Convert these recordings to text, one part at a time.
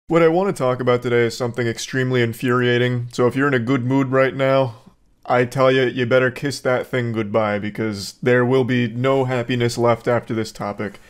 What I want to talk about today is something extremely infuriating, so if you're in a good mood right now, I tell you, you better kiss that thing goodbye because there will be no happiness left after this topic.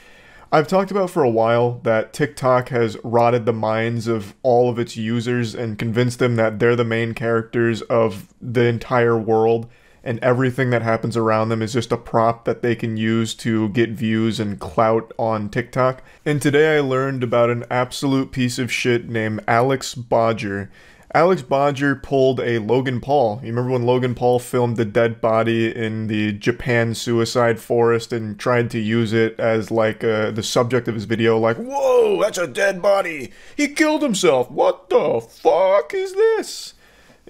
I've talked about for a while that TikTok has rotted the minds of all of its users and convinced them that they're the main characters of the entire world, and everything that happens around them is just a prop that they can use to get views and clout on TikTok. And today I learned about an absolute piece of shit named Alex Bodger. Alex Bodger pulled a Logan Paul. You remember when Logan Paul filmed the dead body in the Japan suicide forest and tried to use it as like the subject of his video, like, whoa, that's a dead body. He killed himself. What the fuck is this?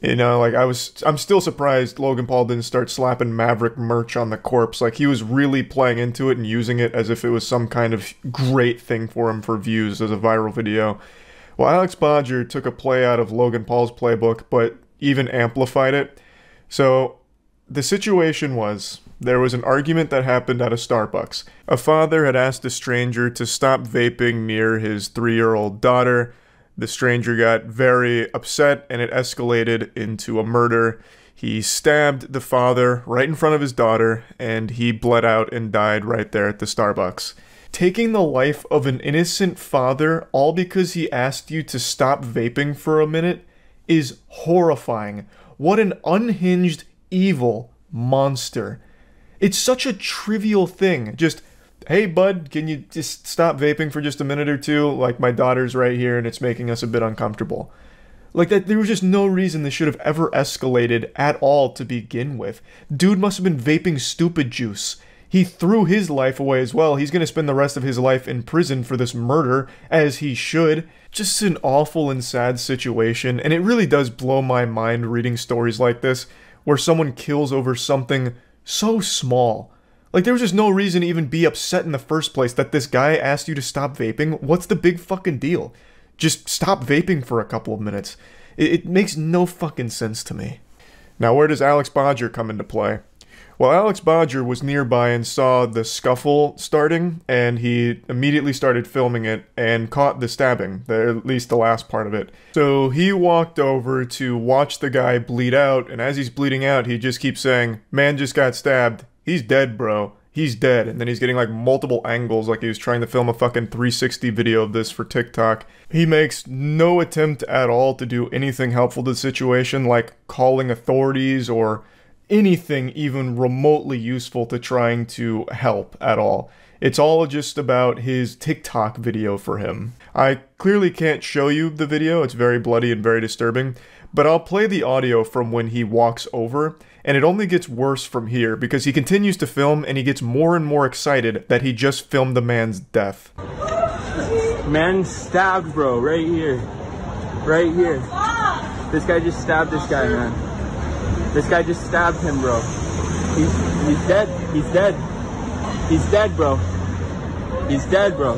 You know, like I'm still surprised Logan Paul didn't start slapping Maverick merch on the corpse. Like he was really playing into it and using it as if it was some kind of great thing for him for views as a viral video. Well, Alex Bodger took a play out of Logan Paul's playbook, but even amplified it. So the situation was, there was an argument that happened at a Starbucks. A father had asked a stranger to stop vaping near his 3-year-old daughter. The stranger got very upset and it escalated into a murder. He stabbed the father right in front of his daughter and he bled out and died right there at the Starbucks. Taking the life of an innocent father all because he asked you to stop vaping for a minute is horrifying. What an unhinged, evil monster. It's such a trivial thing. Just, hey bud, can you just stop vaping for just a minute or two? Like, my daughter's right here and it's making us a bit uncomfortable. Like, that, there was just no reason this should have ever escalated at all to begin with. Dude must have been vaping stupid juice. He threw his life away as well. He's gonna spend the rest of his life in prison for this murder, as he should. Just an awful and sad situation, and it really does blow my mind reading stories like this, where someone kills over something so small. Like, there was just no reason to even be upset in the first place that this guy asked you to stop vaping. What's the big fucking deal? Just stop vaping for a couple of minutes. It makes no fucking sense to me. Now, where does Alex Bodger come into play? Well, Alex Bodger was nearby and saw the scuffle starting, and he immediately started filming it and caught the stabbing, at least the last part of it. So he walked over to watch the guy bleed out, and as he's bleeding out, he just keeps saying, "Man just got stabbed. He's dead, bro. He's dead." And then he's getting like multiple angles, like he was trying to film a fucking 360 video of this for TikTok. He makes no attempt at all to do anything helpful to the situation, like calling authorities or anything even remotely useful to trying to help at all. It's all just about his TikTok video for him. I clearly can't show you the video, it's very bloody and very disturbing, but I'll play the audio from when he walks over, and it only gets worse from here because he continues to film and he gets more and more excited that he just filmed the man's death. Man stabbed, bro, right here. Right here. This guy just stabbed this guy, man. This guy just stabbed him, bro. He's dead. He's dead. He's dead, bro. He's dead, bro.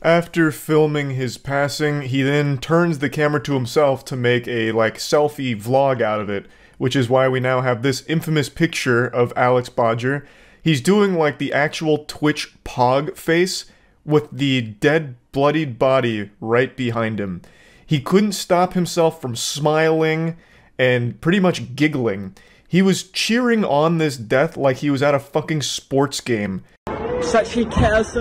After filming his passing, he then turns the camera to himself to make a, like, selfie vlog out of it, which is why we now have this infamous picture of Alex Bodger. He's doing, like, the actual Twitch pog face with the dead, bloodied body right behind him. He couldn't stop himself from smiling and pretty much giggling. He was cheering on this death like he was at a fucking sports game. Such a chaos,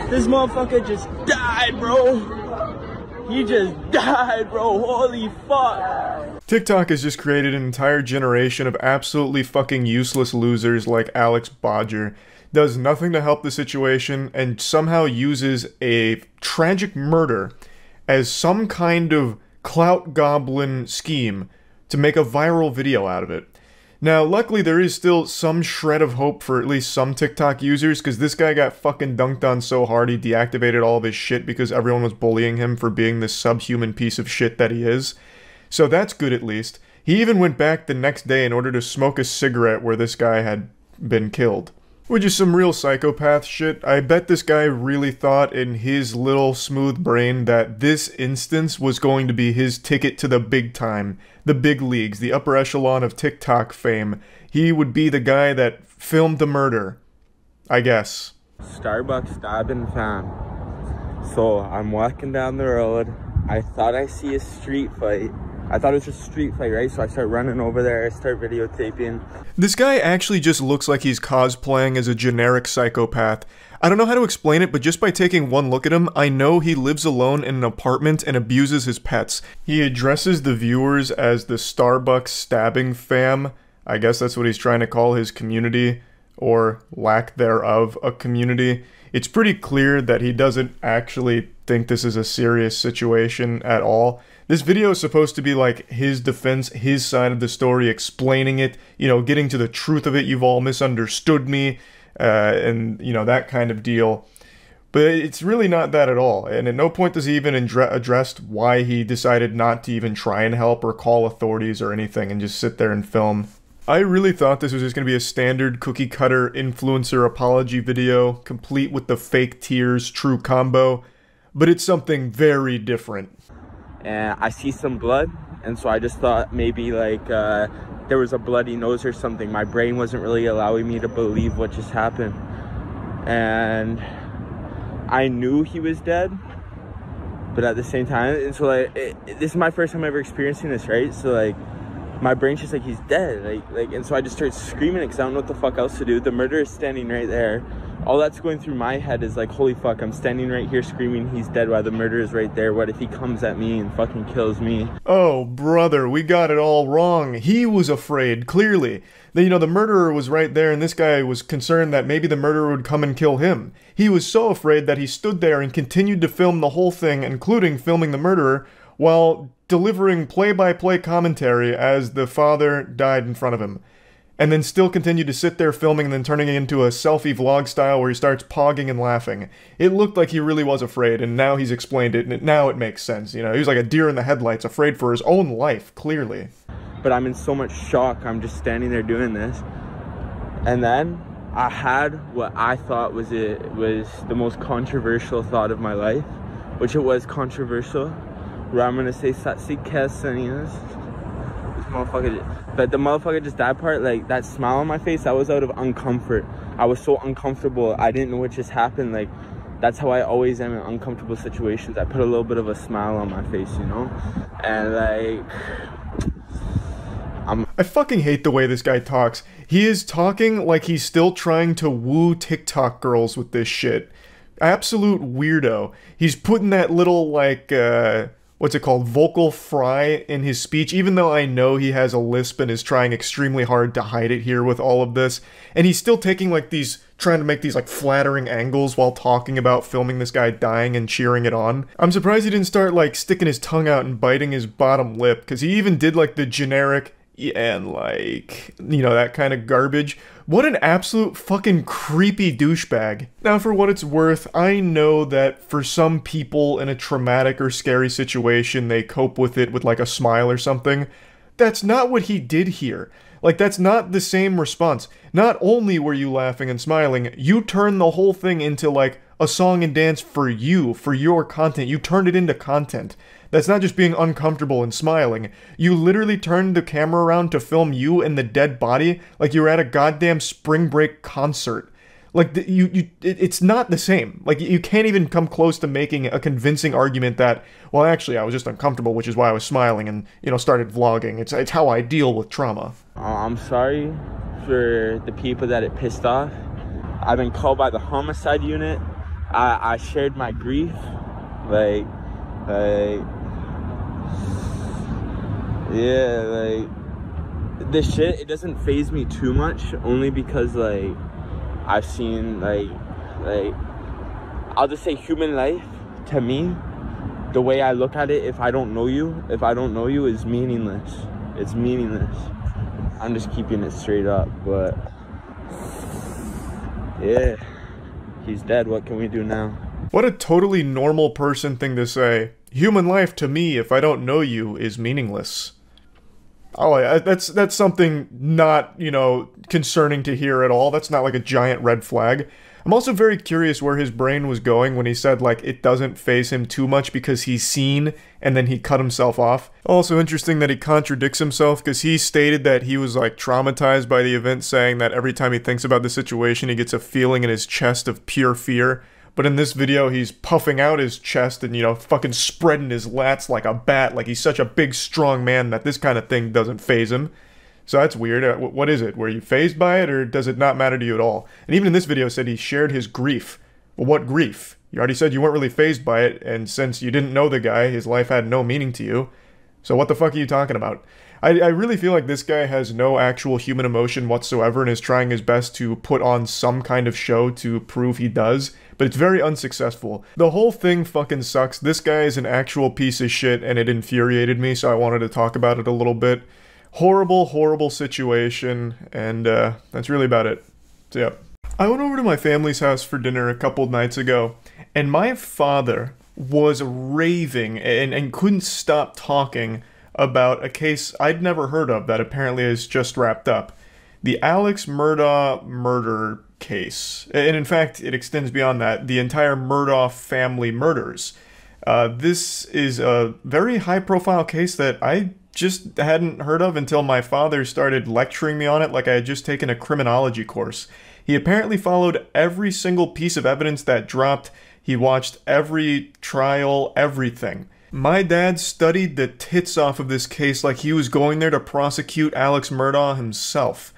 this motherfucker just died, bro. He just died, bro. Holy fuck. TikTok has just created an entire generation of absolutely fucking useless losers like Alex Bodger. Does nothing to help the situation and somehow uses a tragic murder as some kind of clout goblin scheme to make a viral video out of it. Now, luckily there is still some shred of hope for at least some TikTok users, because this guy got fucking dunked on so hard he deactivated all of his shit because everyone was bullying him for being this subhuman piece of shit that he is. So that's good at least. He even went back the next day in order to smoke a cigarette where this guy had been killed. Which is some real psychopath shit. I bet this guy really thought in his little smooth brain that this instance was going to be his ticket to the big time, the big leagues, the upper echelon of TikTok fame. He would be the guy that filmed the murder. I guess. Starbucks stabbing fam. So I'm walking down the road. I thought I see a street fight. I thought it was just a street fight, right? So I start running over there, I start videotaping. This guy actually just looks like he's cosplaying as a generic psychopath. I don't know how to explain it, but just by taking one look at him, I know he lives alone in an apartment and abuses his pets. He addresses the viewers as the Starbucks stabbing fam. I guess that's what he's trying to call his community, or lack thereof a community. It's pretty clear that he doesn't actually think this is a serious situation at all. This video is supposed to be like his defense, his side of the story, explaining it, you know, getting to the truth of it. You've all misunderstood me, and, you know, that kind of deal. But it's really not that at all. And at no point does he even address why he decided not to even try and help or call authorities or anything and just sit there and film. I really thought this was just going to be a standard cookie-cutter influencer apology video, complete with the fake tears true combo, but it's something very different. And I see some blood, and so I just thought maybe like there was a bloody nose or something. My brain wasn't really allowing me to believe what just happened. And I knew he was dead, but at the same time, and so like this is my first time ever experiencing this, right? So like my brain's just like, he's dead, like and so I just start screaming because I don't know what the fuck else to do. The murderer is standing right there. All that's going through my head is like, holy fuck, I'm standing right here screaming he's dead while the murderer is right there. What if he comes at me and fucking kills me? Oh, brother, we got it all wrong. He was afraid, clearly. You know, the murderer was right there, and this guy was concerned that maybe the murderer would come and kill him. He was so afraid that he stood there and continued to film the whole thing, including filming the murderer, while delivering play-by-play commentary as the father died in front of him. And then still continued to sit there filming and then turning it into a selfie vlog style where he starts pogging and laughing. It looked like he really was afraid, and now he's explained it, and now it makes sense. You know, he was like a deer in the headlights, afraid for his own life, clearly. But I'm in so much shock. I'm just standing there doing this. And then I had what I thought was the most controversial thought of my life, which it was controversial, where I'm gonna say Satsi Kesanias. This motherfucker. But the motherfucker just that part, like that smile on my face, that was out of uncomfort. I was so uncomfortable. I didn't know what just happened. Like, that's how I always am in uncomfortable situations. I put a little bit of a smile on my face, you know? And like, I fucking hate the way this guy talks. He is talking like he's still trying to woo TikTok girls with this shit. Absolute weirdo. He's putting that little, like, what's it called, vocal fry in his speech, even though I know he has a lisp and is trying extremely hard to hide it here with all of this. And he's still taking, like, trying to make these, like, flattering angles while talking about filming this guy dying and cheering it on. I'm surprised he didn't start, like, sticking his tongue out and biting his bottom lip, because he even did, like, the generic and, like, you know, that kind of garbage. What an absolute fucking creepy douchebag. Now, for what it's worth, I know that for some people in a traumatic or scary situation, they cope with it with, like, a smile or something. That's not what he did here. Like, that's not the same response. Not only were you laughing and smiling, you turned the whole thing into, like, a song and dance for you, for your content. You turned it into content. That's not just being uncomfortable and smiling. You literally turned the camera around to film you and the dead body like you were at a goddamn spring break concert. Like, it's not the same. Like, you can't even come close to making a convincing argument that, well, actually, I was just uncomfortable, which is why I was smiling and, you know, started vlogging. It's how I deal with trauma. I'm sorry for the people that it pissed off. I've been called by the homicide unit. I shared my grief. Like, yeah, like, this shit, it doesn't faze me too much, only because, like, I've seen, like, I'll just say human life, to me, the way I look at it, if I don't know you, is meaningless. It's meaningless. I'm just keeping it straight up, but, yeah, he's dead. What can we do now? What a totally normal person thing to say. Human life, to me, if I don't know you, is meaningless. Oh, that's something not, you know, concerning to hear at all. That's not like a giant red flag. I'm also very curious where his brain was going when he said, like, it doesn't faze him too much because he's seen, and then he cut himself off. Also interesting that he contradicts himself, because he stated that he was, like, traumatized by the event, saying that every time he thinks about the situation, he gets a feeling in his chest of pure fear. But in this video, he's puffing out his chest and, you know, fucking spreading his lats like a bat, like he's such a big, strong man that this kind of thing doesn't faze him. So that's weird. What is it? Were you fazed by it, or does it not matter to you at all? And even in this video, said he shared his grief. Well, what grief? You already said you weren't really fazed by it, and since you didn't know the guy, his life had no meaning to you. So what the fuck are you talking about? I really feel like this guy has no actual human emotion whatsoever and is trying his best to put on some kind of show to prove he does, but it's very unsuccessful. The whole thing fucking sucks. This guy is an actual piece of shit, and it infuriated me, so I wanted to talk about it a little bit. Horrible, horrible situation, and that's really about it. So, yeah. I went over to my family's house for dinner a couple nights ago, and my father was raving and couldn't stop talking about a case I'd never heard of that apparently is just wrapped up. The Alex Murdaugh murder case. And in fact, it extends beyond that. The entire Murdaugh family murders. This is a very high-profile case that I just hadn't heard of until my father started lecturing me on it like I had just taken a criminology course. He apparently followed every single piece of evidence that dropped. He watched every trial, everything. My dad studied the tits off of this case like he was going there to prosecute Alex Murdaugh himself.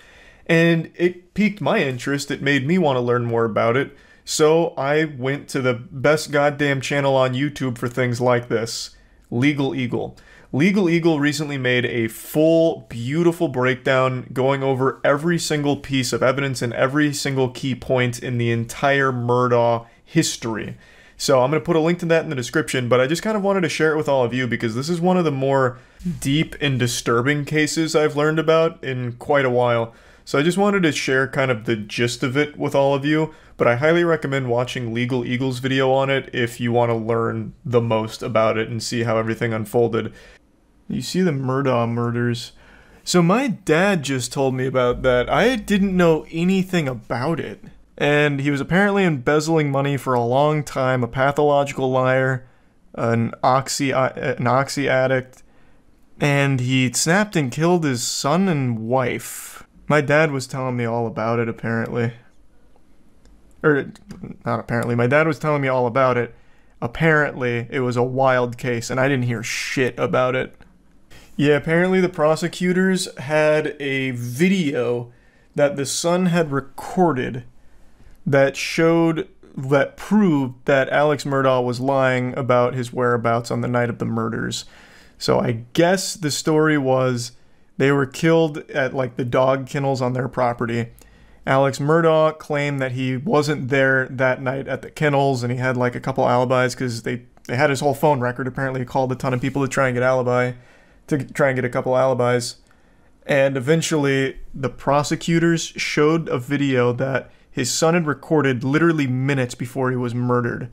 And it piqued my interest. It made me want to learn more about it. So I went to the best goddamn channel on YouTube for things like this, Legal Eagle. Legal Eagle recently made a full, beautiful breakdown going over every single piece of evidence and every single key point in the entire Murdaugh history. So I'm going to put a link to that in the description, but I just kind of wanted to share it with all of you because this is one of the more deep and disturbing cases I've learned about in quite a while. So I just wanted to share kind of the gist of it with all of you, but I highly recommend watching Legal Eagle's video on it if you want to learn the most about it and see how everything unfolded. You see the Murdaugh murders. So my dad just told me about that. I didn't know anything about it. And he was apparently embezzling money for a long time, a pathological liar, an oxy addict, and he snapped and killed his son and wife. My dad was telling me all about it, apparently. Or, not apparently, my dad was telling me all about it. Apparently, it was a wild case, and I didn't hear shit about it. Yeah, apparently the prosecutors had a video that the son had recorded that proved that Alex Murdaugh was lying about his whereabouts on the night of the murders. So I guess the story was they were killed at like the dog kennels on their property. Alex Murdaugh claimed that he wasn't there that night at the kennels, and he had like a couple alibis because they had his whole phone record. Apparently he called a ton of people to try and get a couple alibis. And eventually the prosecutors showed a video that his son had recorded literally minutes before he was murdered.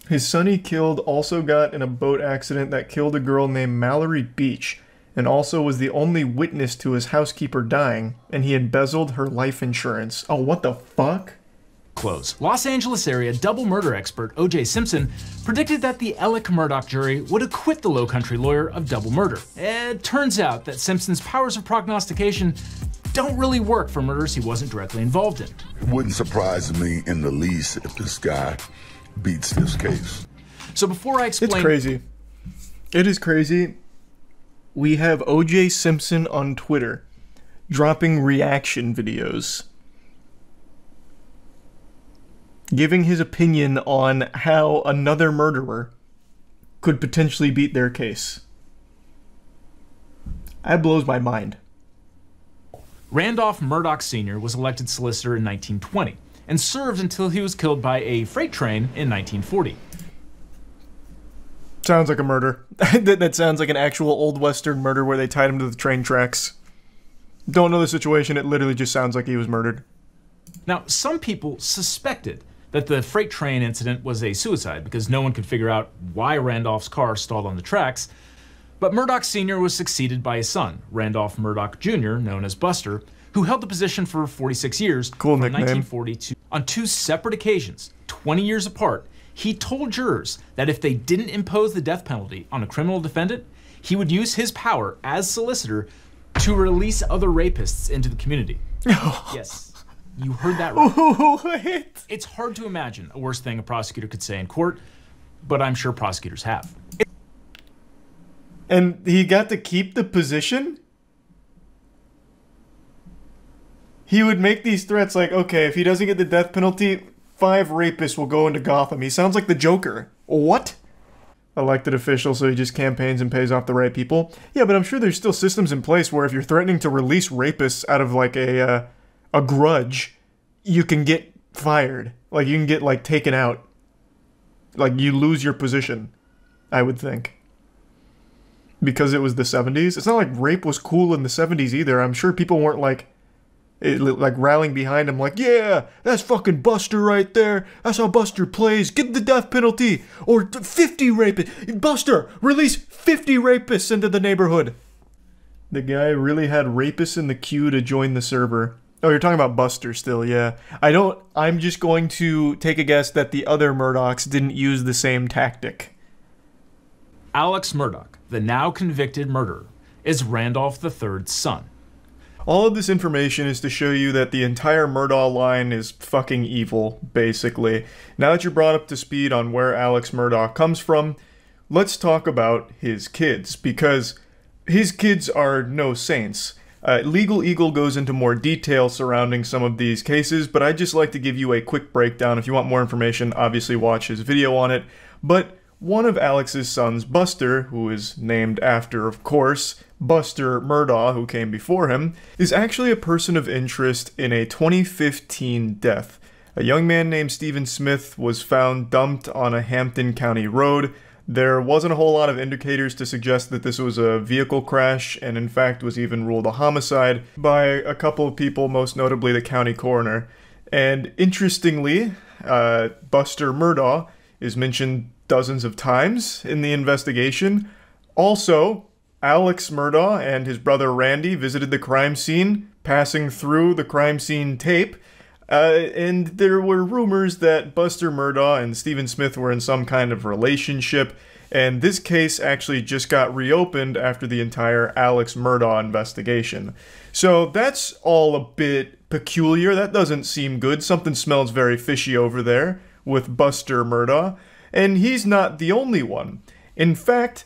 His son he killed also got in a boat accident that killed a girl named Mallory Beach, and also was the only witness to his housekeeper dying, and he embezzled her life insurance. Oh, what the fuck? Close. Los Angeles area double murder expert O.J. Simpson predicted that the Alec Murdaugh jury would acquit the lowcountry lawyer of double murder. It turns out that Simpson's powers of prognostication don't really work for murders he wasn't directly involved in. It wouldn't surprise me in the least if this guy beats this case. So before I explain... It's crazy. It is crazy. We have O.J. Simpson on Twitter dropping reaction videos, giving his opinion on how another murderer could potentially beat their case. That blows my mind. Randolph Murdaugh Sr. was elected solicitor in 1920 and served until he was killed by a freight train in 1940. Sounds like a murder. That sounds like an actual old western murder where they tied him to the train tracks. Don't know the situation, it literally just sounds like he was murdered. Now, some people suspected that the freight train incident was a suicide because no one could figure out why Randolph's car stalled on the tracks. But Murdaugh Sr. was succeeded by his son, Randolph Murdaugh Jr., known as Buster, who held the position for 46 years, cool from nickname. 1940 to On 2 separate occasions, 20 years apart, he told jurors that if they didn't impose the death penalty on a criminal defendant, he would use his power as solicitor to release other rapists into the community. Yes, you heard that right. What? It's hard to imagine a worse thing a prosecutor could say in court, but I'm sure prosecutors have. And he got to keep the position? He would make these threats like, okay, if he doesn't get the death penalty, 5 rapists will go into Gotham. He sounds like the Joker. What? Elected official, so he just campaigns and pays off the right people? Yeah, but I'm sure there's still systems in place where if you're threatening to release rapists out of like a grudge, you can get fired. Like you can get like taken out. Like you lose your position, I would think. Because it was the 70s. It's not like rape was cool in the 70s either. I'm sure people weren't like rallying behind him like, yeah, that's fucking Buster right there. That's how Buster plays. Give the death penalty. Or 50 rapists. Buster, release 50 rapists into the neighborhood. The guy really had rapists in the queue to join the server. Oh, you're talking about Buster still, yeah. I'm just going to take a guess that the other Murdochs didn't use the same tactic. Alex Murdaugh, the now convicted murderer, is Randolph III's son. All of this information is to show you that the entire Murdaugh line is fucking evil, basically. Now that you're brought up to speed on where Alex Murdaugh comes from, let's talk about his kids, because his kids are no saints. Legal Eagle goes into more detail surrounding some of these cases, but I'd just like to give you a quick breakdown. If you want more information, obviously watch his video on it. But one of Alex's sons, Buster, who is named after, of course, Buster Murdaugh, who came before him, is actually a person of interest in a 2015 death. A young man named Stephen Smith was found dumped on a Hampton County road. There wasn't a whole lot of indicators to suggest that this was a vehicle crash, and in fact was even ruled a homicide by a couple of people, most notably the county coroner. And interestingly, Buster Murdaugh is mentioned dozens of times in the investigation. Also, Alex Murdaugh and his brother Randy visited the crime scene, passing through the crime scene tape, and there were rumors that Buster Murdaugh and Stephen Smith were in some kind of relationship, and this case actually just got reopened after the entire Alex Murdaugh investigation. So that's all a bit peculiar. That doesn't seem good. Something smells very fishy over there with Buster Murdaugh. And he's not the only one. In fact,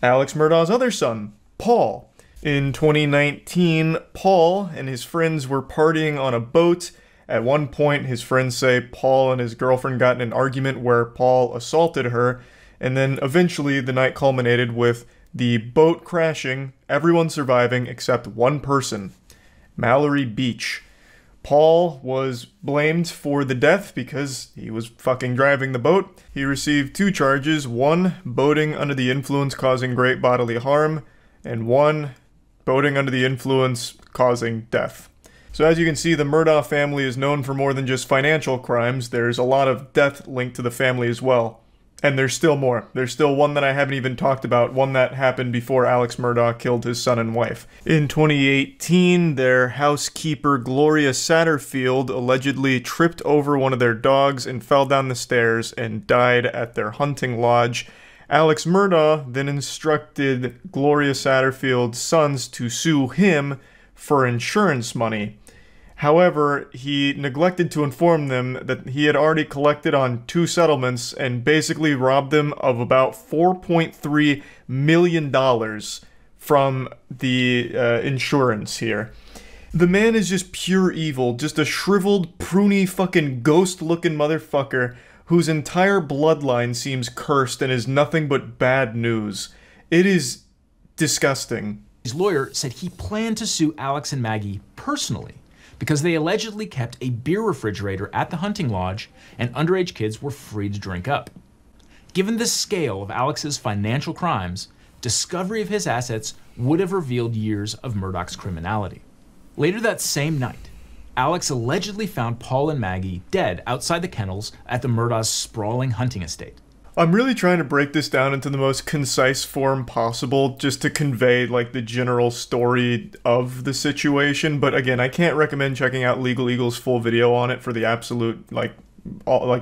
Alex Murdaugh's other son, Paul. In 2019, Paul and his friends were partying on a boat. At one point, his friends say Paul and his girlfriend got in an argument where Paul assaulted her, and then eventually the night culminated with the boat crashing, everyone surviving except one person, Mallory Beach. Paul was blamed for the death because he was fucking driving the boat. He received 2 charges, 1 boating under the influence causing great bodily harm, and 1 boating under the influence causing death. So as you can see, the Murdaugh family is known for more than just financial crimes. There's a lot of death linked to the family as well. And there's still more. There's still one that I haven't even talked about, one that happened before Alex Murdaugh killed his son and wife. In 2018, their housekeeper Gloria Satterfield allegedly tripped over one of their dogs and fell down the stairs and died at their hunting lodge. Alex Murdaugh then instructed Gloria Satterfield's sons to sue him for insurance money. However, he neglected to inform them that he had already collected on 2 settlements and basically robbed them of about $4.3 million from the insurance here. The man is just pure evil, just a shriveled, pruny, fucking ghost-looking motherfucker whose entire bloodline seems cursed and is nothing but bad news. It is disgusting. His lawyer said he planned to sue Alex and Maggie personally, because they allegedly kept a beer refrigerator at the hunting lodge and underage kids were free to drink up. Given the scale of Alex's financial crimes, discovery of his assets would have revealed years of Murdaugh's criminality. Later that same night, Alex allegedly found Paul and Maggie dead outside the kennels at the Murdaugh's sprawling hunting estate. I'm really trying to break this down into the most concise form possible just to convey like the general story of the situation, but again, I can't recommend checking out Legal Eagle's full video on it for the absolute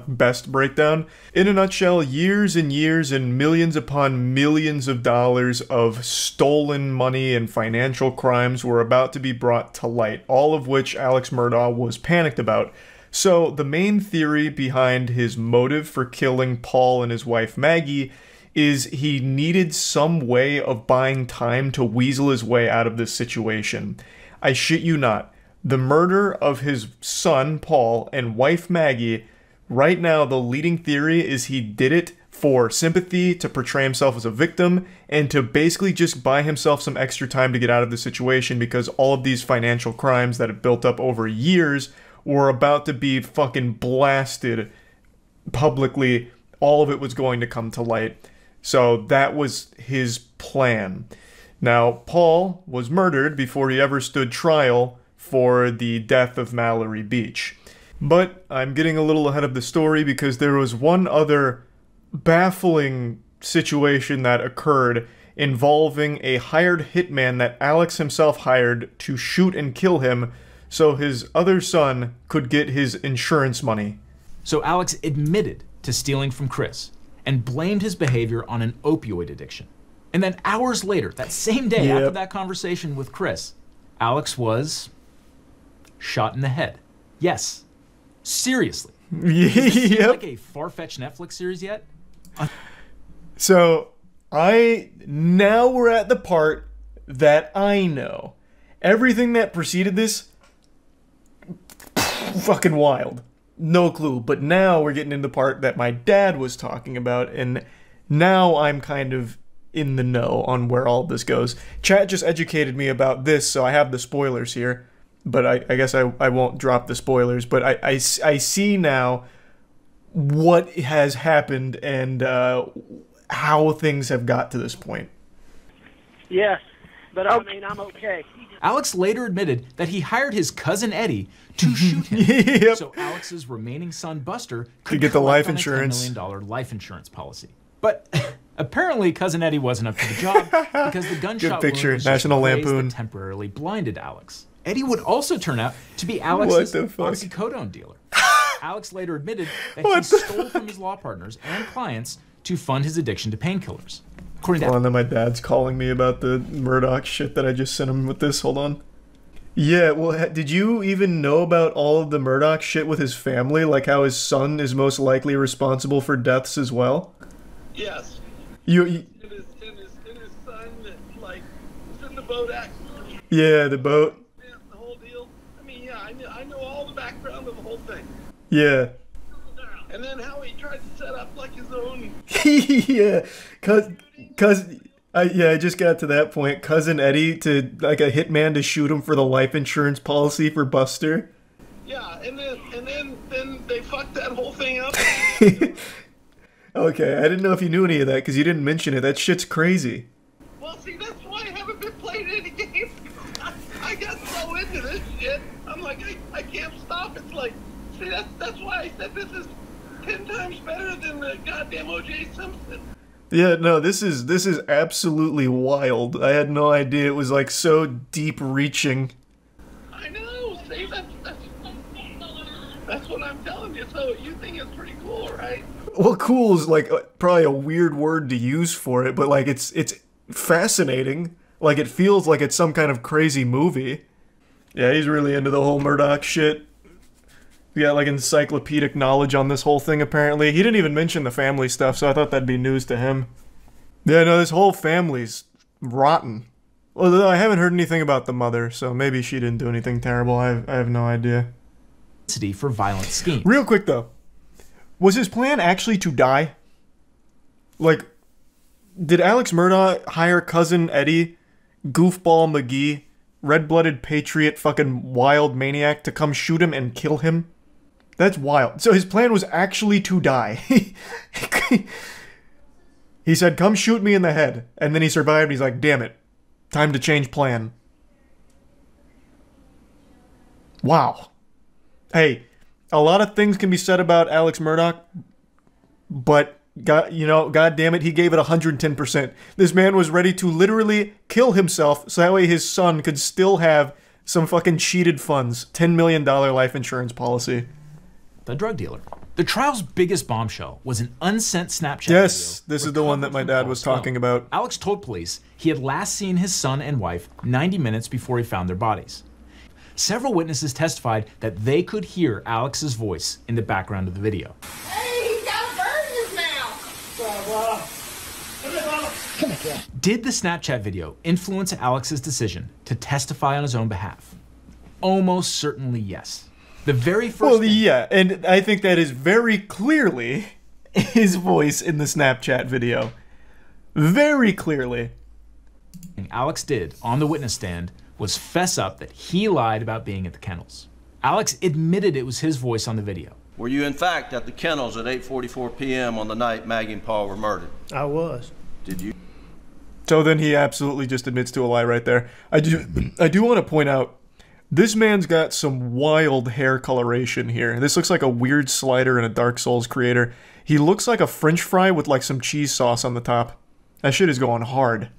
best breakdown. In a nutshell, years and years and millions upon millions of dollars of stolen money and financial crimes were about to be brought to light, all of which Alex Murdaugh was panicked about. So the main theory behind his motive for killing Paul and his wife Maggie is he needed some way of buying time to weasel his way out of this situation. I shit you not. The murder of his son, Paul, and wife Maggie, right now the leading theory is he did it for sympathy, to portray himself as a victim, and to basically just buy himself some extra time to get out of the situation because all of these financial crimes that have built up over years were about to be fucking blasted publicly. All of it was going to come to light. So that was his plan. Now, Paul was murdered before he ever stood trial for the death of Mallory Beach. But I'm getting a little ahead of the story because there was one other baffling situation that occurred involving a hired hitman that Alex himself hired to shoot and kill him so his other son could get his insurance money. So Alex admitted to stealing from Chris and blamed his behavior on an opioid addiction. And then hours later, that same day after that conversation with Chris, Alex was shot in the head. Yes. Seriously. Does this seem like a far-fetched Netflix series yet? So, now we're at the part that I know. Everything that preceded this, fucking wild. No clue. But now we're getting into the part that my dad was talking about, and now I'm kind of in the know on where all this goes. Chat just educated me about this, so I have the spoilers here. But I guess I won't drop the spoilers. But I see now what has happened and how things have got to this point. Yes, but I mean, I'm okay. Alex later admitted that he hired his cousin Eddie to shoot him. So Alex's remaining son Buster could get the life collect on a insurance. $10 million life insurance policy. But apparently cousin Eddie wasn't up to the job because the gunshot Good picture, wound was National just a blaze Lampoon. that temporarily blinded Alex. Eddie would also turn out to be Alex's oxycodone dealer. Alex later admitted that he stole from his law partners and clients to fund his addiction to painkillers. According to Hold on, then my dad's calling me about the Murdoch shit that I just sent him with this. Hold on. Yeah, well, did you even know about all of the Murdoch shit with his family? Like how his son is most likely responsible for deaths as well? Yes. You And his son, like, was in the boat accident. yeah, the boat. Yeah, the whole deal. I mean, yeah, I know all the background of the whole thing. Yeah. And then how he tried to set up, like, his own... Yeah, I just got to that point. Cousin Eddie to, like, a hitman to shoot him for the life insurance policy for Buster. Yeah, and then they fucked that whole thing up. Okay, I didn't know if you knew any of that because you didn't mention it. That shit's crazy. Well, see, that's why I haven't been playing any games. I got so into this shit. I'm like, I can't stop. It's like, see, that's why I said this is 10 times better than the goddamn O.J. Simpson. Yeah, no, this is absolutely wild. I had no idea it was like so deep reaching. I know. See, that's what I'm telling you. So you think it's pretty cool, right? Well, cool is like probably a weird word to use for it, but like it's fascinating. Like it feels like it's some kind of crazy movie. Yeah, he's really into the whole Murdoch shit. He got like encyclopedic knowledge on this whole thing apparently. He didn't even mention the family stuff, so I thought that'd be news to him. Yeah, no, this whole family's rotten. Although I haven't heard anything about the mother, so maybe she didn't do anything terrible. I have no idea. for violent schemes. Real quick though, was his plan actually to die? Like, did Alex Murdaugh hire cousin Eddie, goofball McGee, red-blooded patriot fucking wild maniac to come shoot him and kill him? That's wild. So his plan was actually to die. He said, come shoot me in the head. And then he survived. He's like, damn it. Time to change plan. Wow. Hey, a lot of things can be said about Alex Murdaugh, but God damn it, he gave it 110%. This man was ready to literally kill himself so that way his son could still have some fucking cheated funds. $10 million life insurance policy. The drug dealer. The trial's biggest bombshell was an unsent Snapchat Yes, video this is the one that my dad was talking about. Alex told police he had last seen his son and wife 90 minutes before he found their bodies. Several witnesses testified that they could hear Alex's voice in the background of the video. Hey, he's got a bird in his mouth. Did the Snapchat video influence Alex's decision to testify on his own behalf? Almost certainly yes. The very first Well, yeah, and I think that is very clearly his voice in the Snapchat video. Very clearly. thing Alex did on the witness stand was fess up that he lied about being at the kennels. Alex admitted it was his voice on the video. Were you in fact at the kennels at 8:44 p.m. on the night Maggie and Paul were murdered? I was. Did you? So then he absolutely just admits to a lie right there. I do want to point out, this man's got some wild hair coloration here. This looks like a weird slider in a Dark Souls creator. He looks like a French fry with like some cheese sauce on the top. That shit is going hard.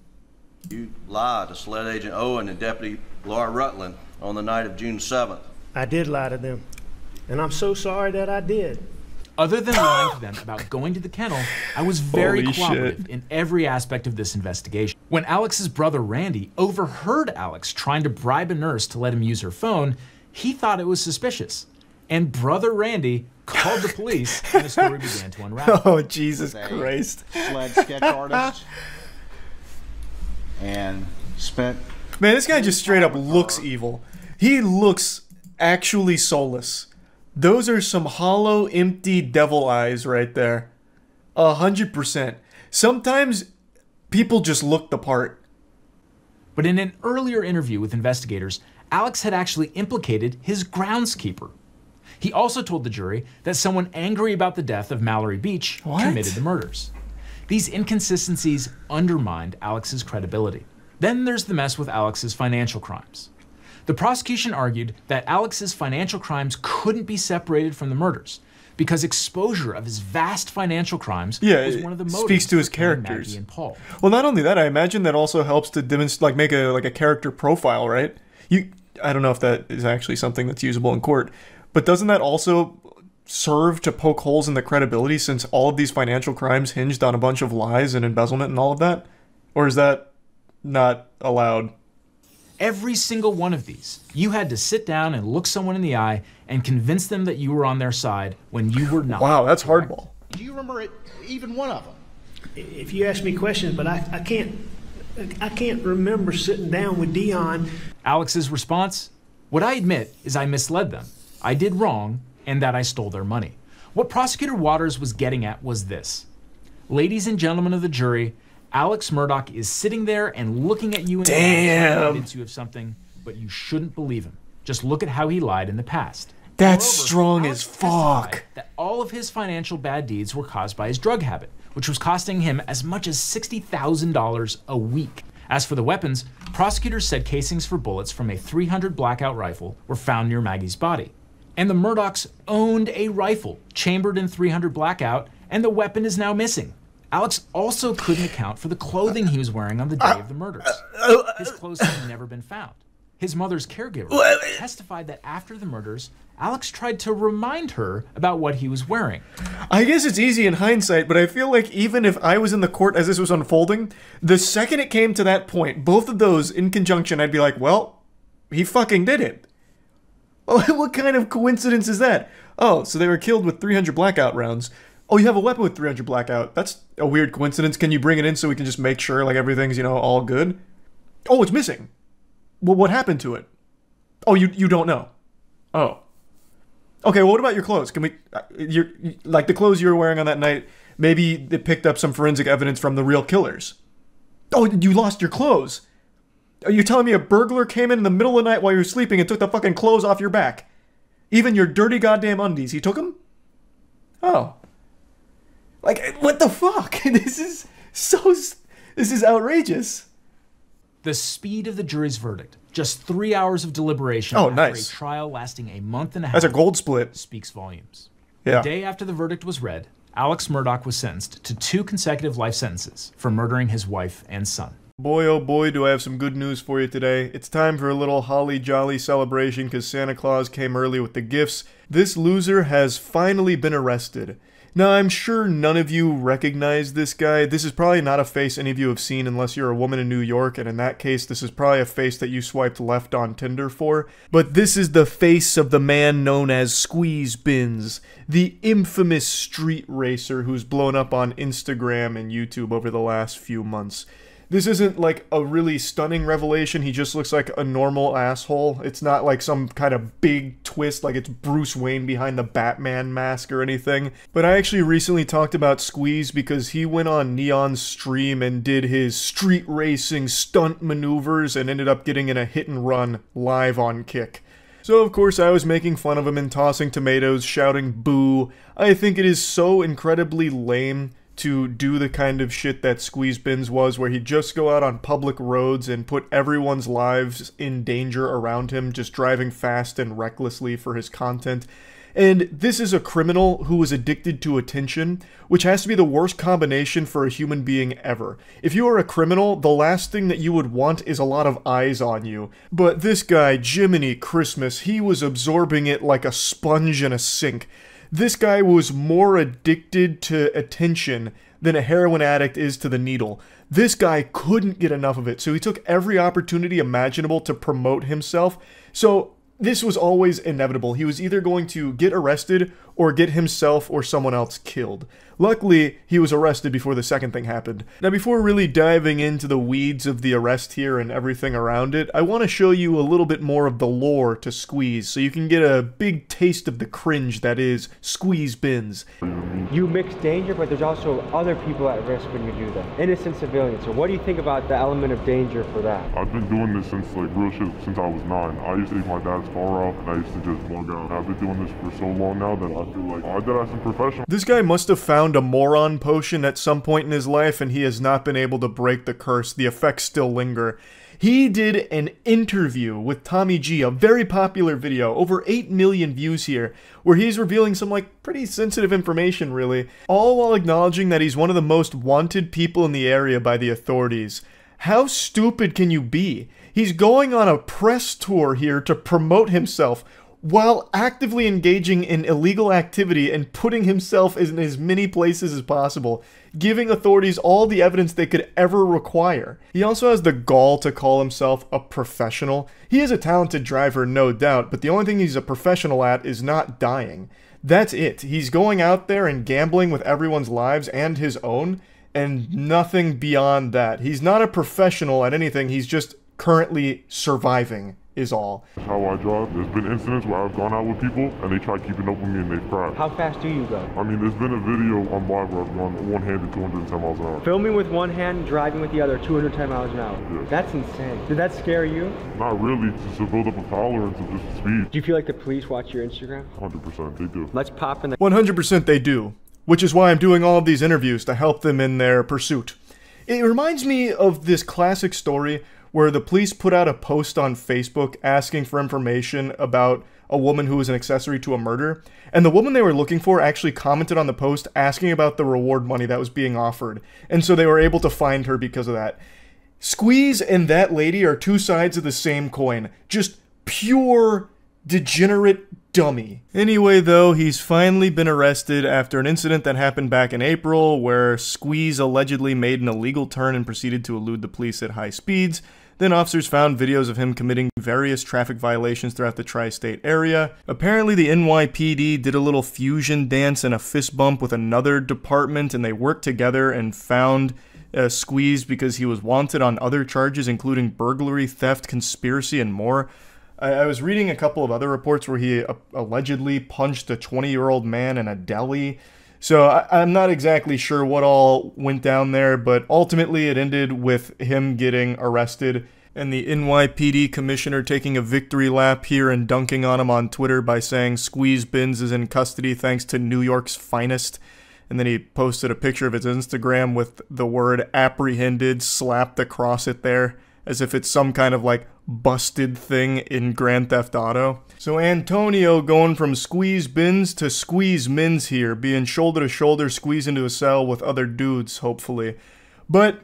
You lied to Sled Agent Owen and Deputy Laura Rutland on the night of June 7th. I did lie to them. And I'm so sorry that I did. Other than lying to them about going to the kennel, I was very Holy cooperative shit. in every aspect of this investigation. When Alex's brother Randy overheard Alex trying to bribe a nurse to let him use her phone, he thought it was suspicious. And brother Randy called the police and the story began to unravel. Oh, Jesus Christ. Sled sketch artist and spent. Man, this guy just straight up looks evil. He looks actually soulless. Those are some hollow, empty devil eyes right there. 100%. Sometimes people just look the part. But in an earlier interview with investigators, Alex had actually implicated his groundskeeper. He also told the jury that someone angry about the death of Mallory Beach committed the murders. These inconsistencies undermined Alex's credibility. Then there's the mess with Alex's financial crimes. The prosecution argued that Alex's financial crimes couldn't be separated from the murders because exposure of his vast financial crimes was one of the motives speaks to his for killing characters. Maggie and Paul. Well, not only that, I imagine that also helps to demonstrate, like, make a character profile, right? I don't know if that is actually something that's usable in court, but doesn't that also serve to poke holes in the credibility since all of these financial crimes hinged on a bunch of lies and embezzlement and all of that? Or is that not allowed? Every single one of these, you had to sit down and look someone in the eye and convince them that you were on their side when you were not. Wow, that's hardball. Do you remember it, even one of them? If you ask me questions, but I can't remember sitting down with Dion. Alex's response? What I admit is I misled them. I did wrong, and that I stole their money. What Prosecutor Waters was getting at was this. Ladies and gentlemen of the jury, Alex Murdaugh is sitting there and looking at you and trying to convince you of something, but you shouldn't believe him. Just look at how he lied in the past. That's Moreover, strong Alex as fuck. testified that all of his financial bad deeds were caused by his drug habit, which was costing him as much as $60,000 a week. As for the weapons, prosecutors said casings for bullets from a .300 Blackout rifle were found near Maggie's body. And the Murdaughs owned a rifle chambered in .300 Blackout, and the weapon is now missing. Alex also couldn't account for the clothing he was wearing on the day of the murders. His clothes had never been found. His mother's caregiver testified that after the murders, Alex tried to remind her about what he was wearing. I guess it's easy in hindsight, but I feel like even if I was in the court as this was unfolding, the second it came to that point, both of those in conjunction, I'd be like, well, he fucking did it. What kind of coincidence is that? Oh, so they were killed with .300 Blackout rounds. Oh, you have a weapon with .300 Blackout. That's a weird coincidence. Can you bring it in so we can just make sure like everything's, all good? Oh, it's missing. Well, what happened to it? Oh, you don't know. Oh. Okay, well, what about your clothes? Can we, like the clothes you were wearing on that night, maybe they picked up some forensic evidence from the real killers. Oh, you lost your clothes. Are you telling me a burglar came in the middle of the night while you were sleeping and took the fucking clothes off your back? Even your dirty goddamn undies, he took them? Oh. Like, what the fuck? This is outrageous. The speed of the jury's verdict, just 3 hours of deliberation Oh, after nice. a trial lasting a month and a half, That's a gold split. speaks volumes. Yeah. The day after the verdict was read, Alex Murdaugh was sentenced to 2 consecutive life sentences for murdering his wife and son. Boy, oh boy, do I have some good news for you today. It's time for a little holly jolly celebration because Santa Claus came early with the gifts. This loser has finally been arrested. Now, I'm sure none of you recognize this guy. This is probably not a face any of you have seen unless you're a woman in New York, and in that case, this is probably a face that you swiped left on Tinder for. But this is the face of the man known as Squeezebinz, the infamous street racer who's blown up on Instagram and YouTube over the last few months. This isn't like a really stunning revelation, he just looks like a normal asshole. It's not like some kind of big twist like it's Bruce Wayne behind the Batman mask or anything. But I actually recently talked about Squeeze because he went on Neon's stream and did his street racing stunt maneuvers and ended up getting in a hit and run live on Kick. So of course I was making fun of him and tossing tomatoes, shouting boo. I think it is so incredibly lame to do the kind of shit that Squeezebinz was, where he'd just go out on public roads and put everyone's lives in danger around him, just driving fast and recklessly for his content. And this is a criminal who is addicted to attention, which has to be the worst combination for a human being ever. If you are a criminal, the last thing that you would want is a lot of eyes on you. But this guy, Jiminy Christmas, he was absorbing it like a sponge in a sink. This guy was more addicted to attention than a heroin addict is to the needle. This guy couldn't get enough of it, so he took every opportunity imaginable to promote himself. So this was always inevitable. He was either going to get arrested or get himself or someone else killed. Luckily, he was arrested before the second thing happened. Now, before really diving into the weeds of the arrest here and everything around it, I want to show you a little bit more of the lore to Squeeze, so you can get a big taste of the cringe that is Squeezebinz. You mix danger, but there's also other people at risk when you do that. Innocent civilians. So what do you think about the element of danger for that? I've been doing this since like real shit since I was 9. I used to take my dad's car out and I used to just bug out. I've been doing this for so long now that I feel like I did have some professional. This guy must have found a moron potion at some point in his life and he has not been able to break the curse. The effects still linger. He did an interview with Tommy G, a very popular video, over 8 million views here, where he's revealing some like pretty sensitive information really, all while acknowledging that he's one of the most wanted people in the area by the authorities. How stupid can you be? He's going on a press tour here to promote himself while actively engaging in illegal activity and putting himself in as many places as possible, giving authorities all the evidence they could ever require. He also has the gall to call himself a professional. He is a talented driver, no doubt, but the only thing he's a professional at is not dying. That's it. He's going out there and gambling with everyone's lives and his own, and nothing beyond that. He's not a professional at anything, he's just currently surviving. Is all. That's how I drive. There's been incidents where I've gone out with people and they try keeping up with me and they've crashed. How fast do you go? I mean, there's been a video on live where I've gone one-handed 210 miles an hour. Filming with one hand, driving with the other, 210 miles an hour. Yeah. That's insane. Did that scare you? Not really, just to build up a tolerance of just speed. Do you feel like the police watch your Instagram? 100%, they do. Let's pop in the... 100% they do. Which is why I'm doing all of these interviews, to help them in their pursuit. It reminds me of this classic story where the police put out a post on Facebook asking for information about a woman who was an accessory to a murder, and the woman they were looking for actually commented on the post asking about the reward money that was being offered, and so they were able to find her because of that. Squeeze and that lady are two sides of the same coin. Just pure degenerate dummy. Anyway, though, he's finally been arrested after an incident that happened back in April where Squeeze allegedly made an illegal turn and proceeded to elude the police at high speeds. Then officers found videos of him committing various traffic violations throughout the tri-state area. Apparently the NYPD did a little fusion dance and a fist bump with another department, and they worked together and found Squeeze because he was wanted on other charges including burglary, theft, conspiracy, and more. I was reading a couple of other reports where he allegedly punched a 20-year-old man in a deli. So I'm not exactly sure what all went down there, but ultimately it ended with him getting arrested and the NYPD commissioner taking a victory lap here and dunking on him on Twitter by saying Squeezebinz is in custody thanks to New York's finest. And then he posted a picture of his Instagram with the word apprehended slapped across it there. as if it's some kind of like busted thing in Grand Theft Auto. So Antonio going from squeeze bins to squeeze mins here, being shoulder to shoulder squeezed into a cell with other dudes, hopefully. But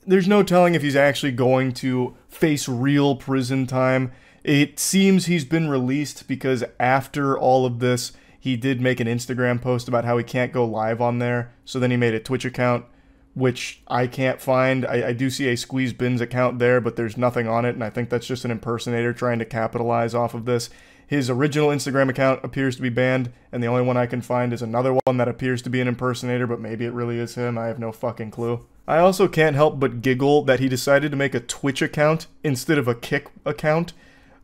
there's no telling if he's actually going to face real prison time. It seems he's been released because after all of this, he did make an Instagram post about how he can't go live on there. So then he made a Twitch account, which I can't find. I do see a Squeeze Bins account there, but there's nothing on it, and I think that's just an impersonator trying to capitalize off of this. His original Instagram account appears to be banned, and the only one I can find is another one that appears to be an impersonator, but maybe it really is him. I have no fucking clue. I also can't help but giggle that he decided to make a Twitch account instead of a Kick account.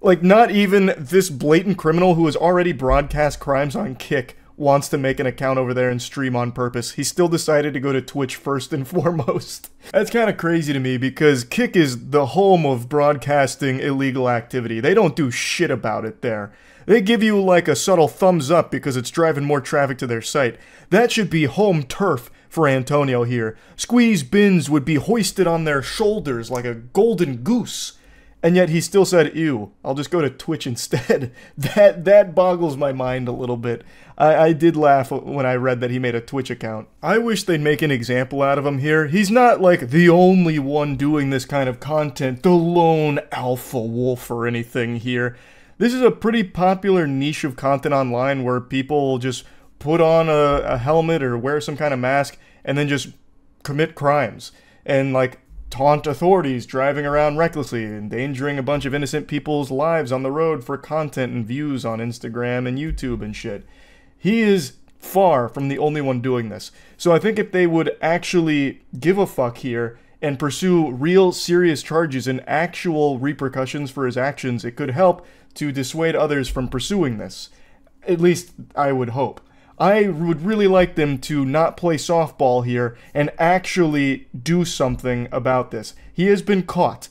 Like, not even this blatant criminal who has already broadcast crimes on Kick wants to make an account over there and stream on purpose. He still decided to go to Twitch first and foremost. That's kind of crazy to me because Kick is the home of broadcasting illegal activity. They don't do shit about it there. They give you like a subtle thumbs up because it's driving more traffic to their site. That should be home turf for Antonio here. Squeeze Bins would be hoisted on their shoulders like a golden goose. And yet he still said, ew, I'll just go to Twitch instead. That boggles my mind a little bit. I did laugh when I read that he made a Twitch account. I wish they'd make an example out of him here. He's not like the only one doing this kind of content, the lone alpha wolf or anything here. This is a pretty popular niche of content online where people just put on a helmet or wear some kind of mask and then just commit crimes. And like, taunt authorities driving around recklessly, endangering a bunch of innocent people's lives on the road for content and views on Instagram and YouTube and shit. He is far from the only one doing this. So I think if they would actually give a fuck here and pursue real serious charges and actual repercussions for his actions, it could help to dissuade others from pursuing this. At least I would hope. I would really like them to not play softball here and actually do something about this. He has been caught.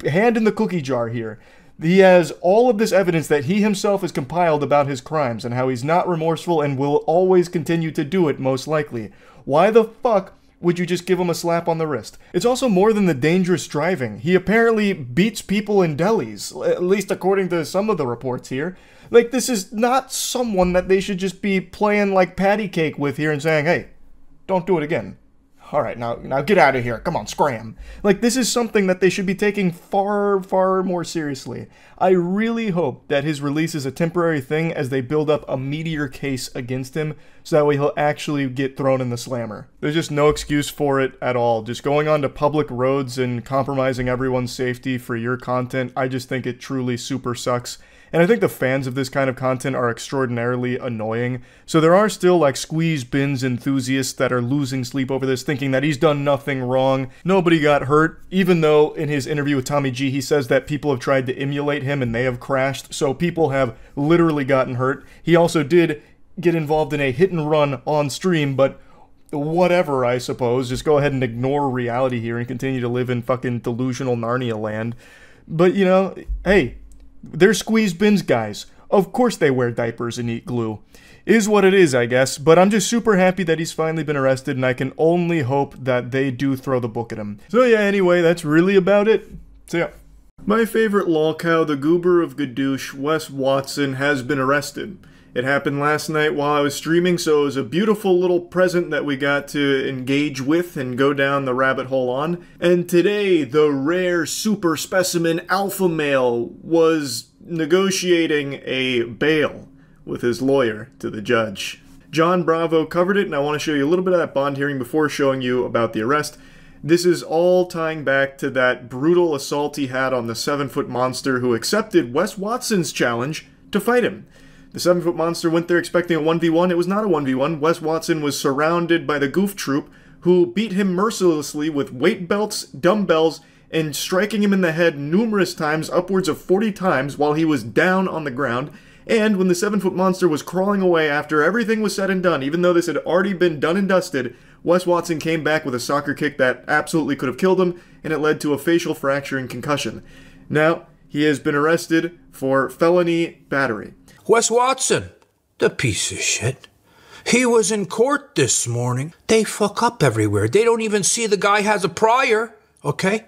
Hand in the cookie jar here. He has all of this evidence that he himself has compiled about his crimes and how he's not remorseful and will always continue to do it, most likely. Why the fuck would you just give him a slap on the wrist? It's also more than the dangerous driving. He apparently beats people in delis, at least according to some of the reports here. Like, this is not someone that they should just be playing like patty cake with here and saying, hey, don't do it again. All right, now get out of here. Come on, scram. Like, this is something that they should be taking far, far more seriously. I really hope that his release is a temporary thing as they build up a meteor case against him, so that way he'll actually get thrown in the slammer. There's just no excuse for it at all. Just going onto public roads and compromising everyone's safety for your content, I just think it truly super sucks. And I think the fans of this kind of content are extraordinarily annoying. So there are still like Squeeze Bins enthusiasts that are losing sleep over this, thinking that he's done nothing wrong. Nobody got hurt, even though in his interview with Tommy G, he says that people have tried to emulate him and they have crashed. So people have literally gotten hurt. He also did get involved in a hit and run on stream, but whatever, I suppose. Just go ahead and ignore reality here and continue to live in fucking delusional Narnia land. But, you know, hey, they're Squeeze Bins guys. Of course they wear diapers and eat glue. Is what it is, I guess, but I'm just super happy that he's finally been arrested, and I can only hope that they do throw the book at him. So yeah, anyway, that's really about it. So yeah. My favorite lolcow, the goober of Gadoosh, Wes Watson, has been arrested. It happened last night while I was streaming, so it was a beautiful little present that we got to engage with and go down the rabbit hole on. And today, the rare super specimen alpha male was negotiating a bail with his lawyer to the judge. John Bravo covered it, and I want to show you a little bit of that bond hearing before showing you about the arrest. This is all tying back to that brutal assault he had on the 7-foot monster who accepted Wes Watson's challenge to fight him. The 7-foot monster went there expecting a 1v1. It was not a 1v1. Wes Watson was surrounded by the goof troop, who beat him mercilessly with weight belts, dumbbells, and striking him in the head numerous times, upwards of 40 times, while he was down on the ground. And when the 7-foot monster was crawling away after everything was said and done, even though this had already been done and dusted, Wes Watson came back with a soccer kick that absolutely could have killed him, and it led to a facial fracture and concussion. Now, he has been arrested for felony battery. Wes Watson, the piece of shit. He was in court this morning. They fuck up everywhere. They don't even see the guy has a prior, okay?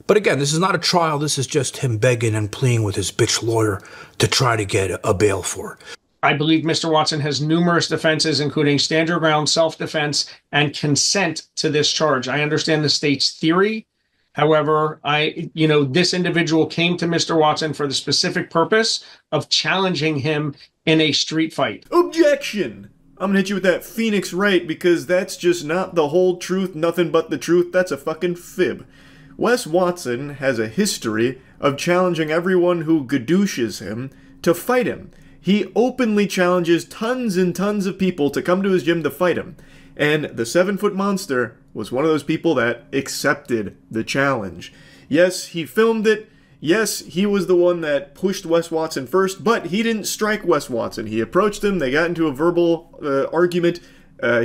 But again, this is not a trial. This is just him begging and pleading with his bitch lawyer to try to get a bail for it. I believe Mr. Watson has numerous defenses, including stand your ground, self-defense, and consent to this charge. I understand the state's theory. However, this individual came to Mr. Watson for the specific purpose of challenging him in a street fight. Objection! I'm gonna hit you with that Phoenix right, because that's just not the whole truth, nothing but the truth. That's a fucking fib. Wes Watson has a history of challenging everyone who gadooshes him to fight him. He openly challenges tons and tons of people to come to his gym to fight him. And the 7-foot monster was one of those people that accepted the challenge. Yes, he filmed it. Yes, he was the one that pushed Wes Watson first, but he didn't strike Wes Watson. He approached him, they got into a verbal argument,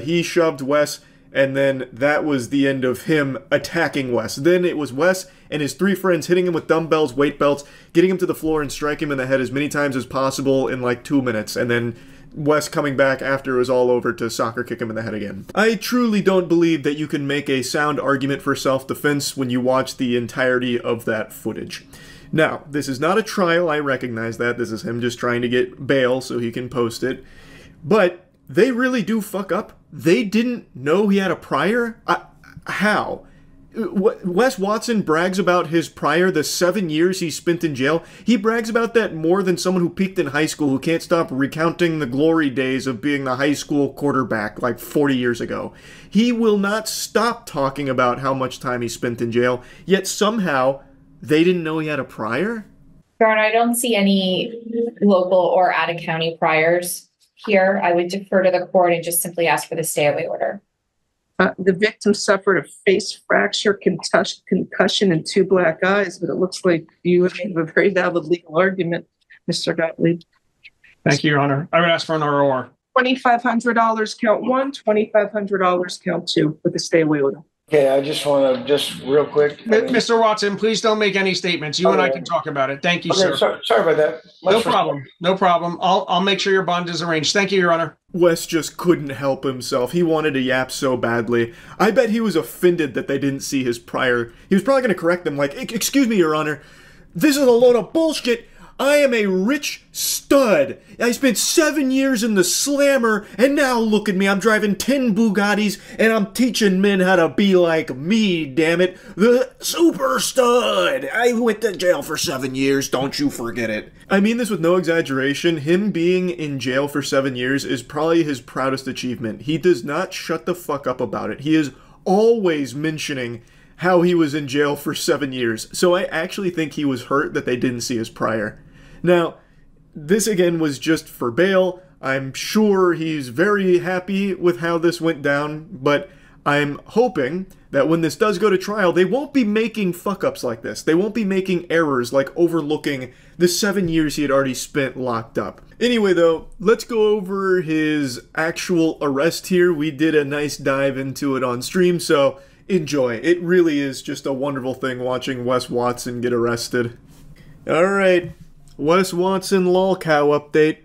he shoved Wes, and then that was the end of him attacking Wes. Then it was Wes and his 3 friends hitting him with dumbbells, weight belts, getting him to the floor and striking him in the head as many times as possible in like 2 minutes, and then Wes coming back after it was all over to soccer kick him in the head again. I truly don't believe that you can make a sound argument for self-defense when you watch the entirety of that footage. Now, this is not a trial, I recognize that. This is him just trying to get bail so he can post it. But they really do fuck up. They didn't know he had a prior? How? Wes Watson brags about his prior, the 7 years he spent in jail. He brags about that more than someone who peaked in high school who can't stop recounting the glory days of being the high school quarterback like 40 years ago. He will not stop talking about how much time he spent in jail, yet somehow they didn't know he had a prior? Your Honor, I don't see any local or out-of-county priors here. I would defer to the court and just simply ask for the stay-away order. The victim suffered a face fracture, concussion, and 2 black eyes, but it looks like you have a very valid legal argument, Mr. Gottlieb. Thank you, Your Honor. I would ask for an ROR. $2,500 count 1, $2,500 count 2 with the stay-away order. Okay, I just want to, real quick. Mr. Watson, please don't make any statements. You and I can talk about it. Thank you, sir. Sorry about that. No problem. No problem. I'll make sure your bond is arranged. Thank you, Your Honor. Wes just couldn't help himself. He wanted to yap so badly. I bet he was offended that they didn't see his prior. He was probably going to correct them like, excuse me, Your Honor. This is a load of bullshit. I am a rich stud. I spent 7 years in the slammer, and now look at me. I'm driving 10 Bugattis, and I'm teaching men how to be like me, damn it. The super stud. I went to jail for 7 years. Don't you forget it. I mean this with no exaggeration. Him being in jail for 7 years is probably his proudest achievement. He does not shut the fuck up about it. He is always mentioning how he was in jail for 7 years. So I actually think he was hurt that they didn't see his prior. Now, this again was just for bail. I'm sure he's very happy with how this went down, but I'm hoping that when this does go to trial, they won't be making fuck-ups like this. They won't be making errors like overlooking the 7 years he had already spent locked up. Anyway, though, let's go over his actual arrest here. We did a nice dive into it on stream, so enjoy. It really is just a wonderful thing watching Wes Watson get arrested. Alright. Wes Watson lolcow update.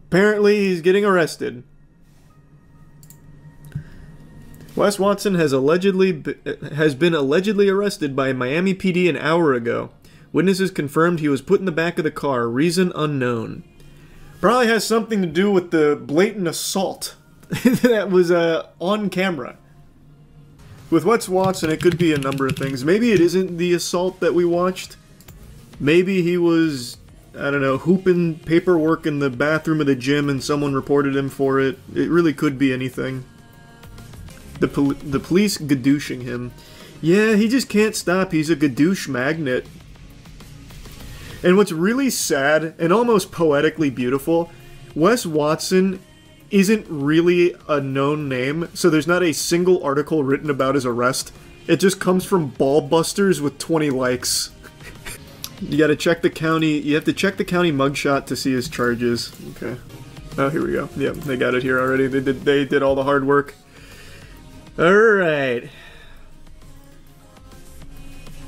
Apparently he's getting arrested. Wes Watson has been allegedly arrested by Miami PD an hour ago. Witnesses confirmed he was put in the back of the car. Reason unknown. Probably has something to do with the blatant assault that was on camera. With Wes Watson, it could be a number of things. Maybe it isn't the assault that we watched. Maybe he was, I don't know, hooping paperwork in the bathroom of the gym and someone reported him for it. It really could be anything. The police gadooshing him. Yeah, he just can't stop. He's a gadoosh magnet. And what's really sad and almost poetically beautiful, Wes Watson isn't really a known name, so there's not a single article written about his arrest. It just comes from Ballbusters with 20 likes. You gotta check the county, you have to check the county mugshot to see his charges. Okay. Oh, here we go. Yep, they got it here already. They did all the hard work. Alright.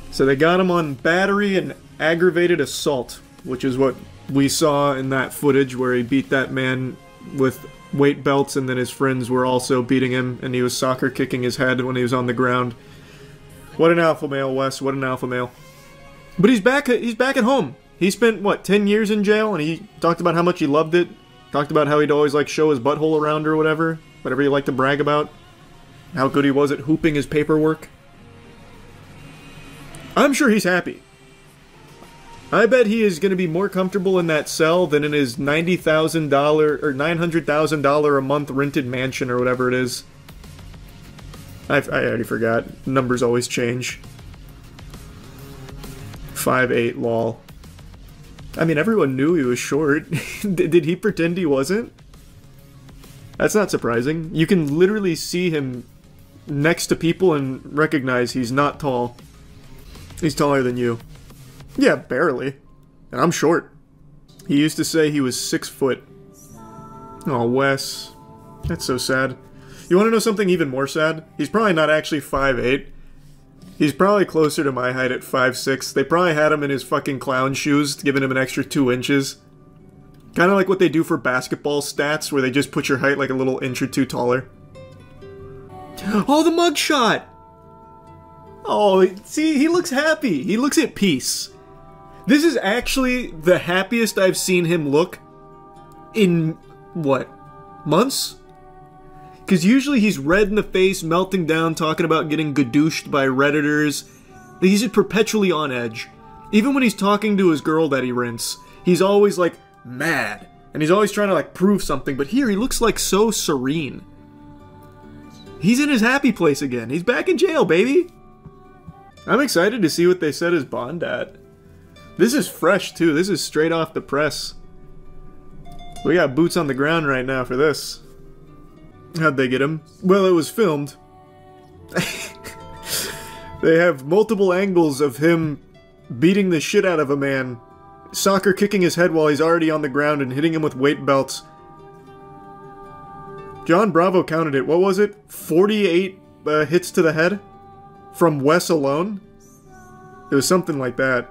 So they got him on battery and aggravated assault, which is what we saw in that footage where he beat that man with weight belts and then his friends were also beating him and he was soccer kicking his head when he was on the ground. What an alpha male, Wes. What an alpha male. But he's back at home. He spent, what, 10 years in jail, and he talked about how much he loved it. Talked about how he'd always, like, show his butthole around or whatever. Whatever he liked to brag about. How good he was at hooping his paperwork. I'm sure he's happy. I bet he is going to be more comfortable in that cell than in his $90,000 or $900,000 a month rented mansion or whatever it is. I already forgot. Numbers always change. 5'8", lol. I mean, everyone knew he was short. Did he pretend he wasn't? That's not surprising. You can literally see him next to people and recognize he's not tall. He's taller than you. Yeah, barely. And I'm short. He used to say he was 6 foot. Oh, Wes. That's so sad. You want to know something even more sad? He's probably not actually 5'8". He's probably closer to my height at 5'6". They probably had him in his fucking clown shoes, giving him an extra 2 inches. Kind of like what they do for basketball stats, where they just put your height like a little inch or two taller. Oh, the mugshot! Oh, see, he looks happy. He looks at peace. This is actually the happiest I've seen him look in, what, months? Because usually he's red in the face, melting down, talking about getting gadooshed by Redditors. He's perpetually on edge. Even when he's talking to his girl that he rents, he's always, like, mad. And he's always trying to, like, prove something. But here, he looks, like, so serene. He's in his happy place again. He's back in jail, baby. I'm excited to see what they set his bond at. This is fresh, too. This is straight off the press. We got boots on the ground right now for this. How'd they get him? Well, it was filmed. They have multiple angles of him beating the shit out of a man, soccer kicking his head while he's already on the ground and hitting him with weight belts. John Bravo counted it. What was it? 48 hits to the head? From Wes alone? It was something like that.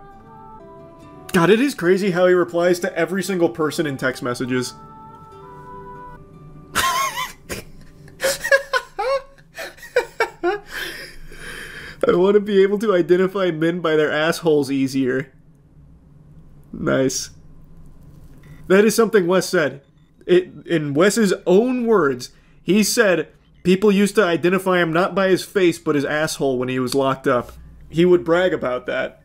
God, it is crazy how he replies to every single person in text messages. I want to be able to identify men by their assholes easier. Nice. That is something Wes said. In Wes's own words, he said people used to identify him not by his face, but his asshole when he was locked up. He would brag about that.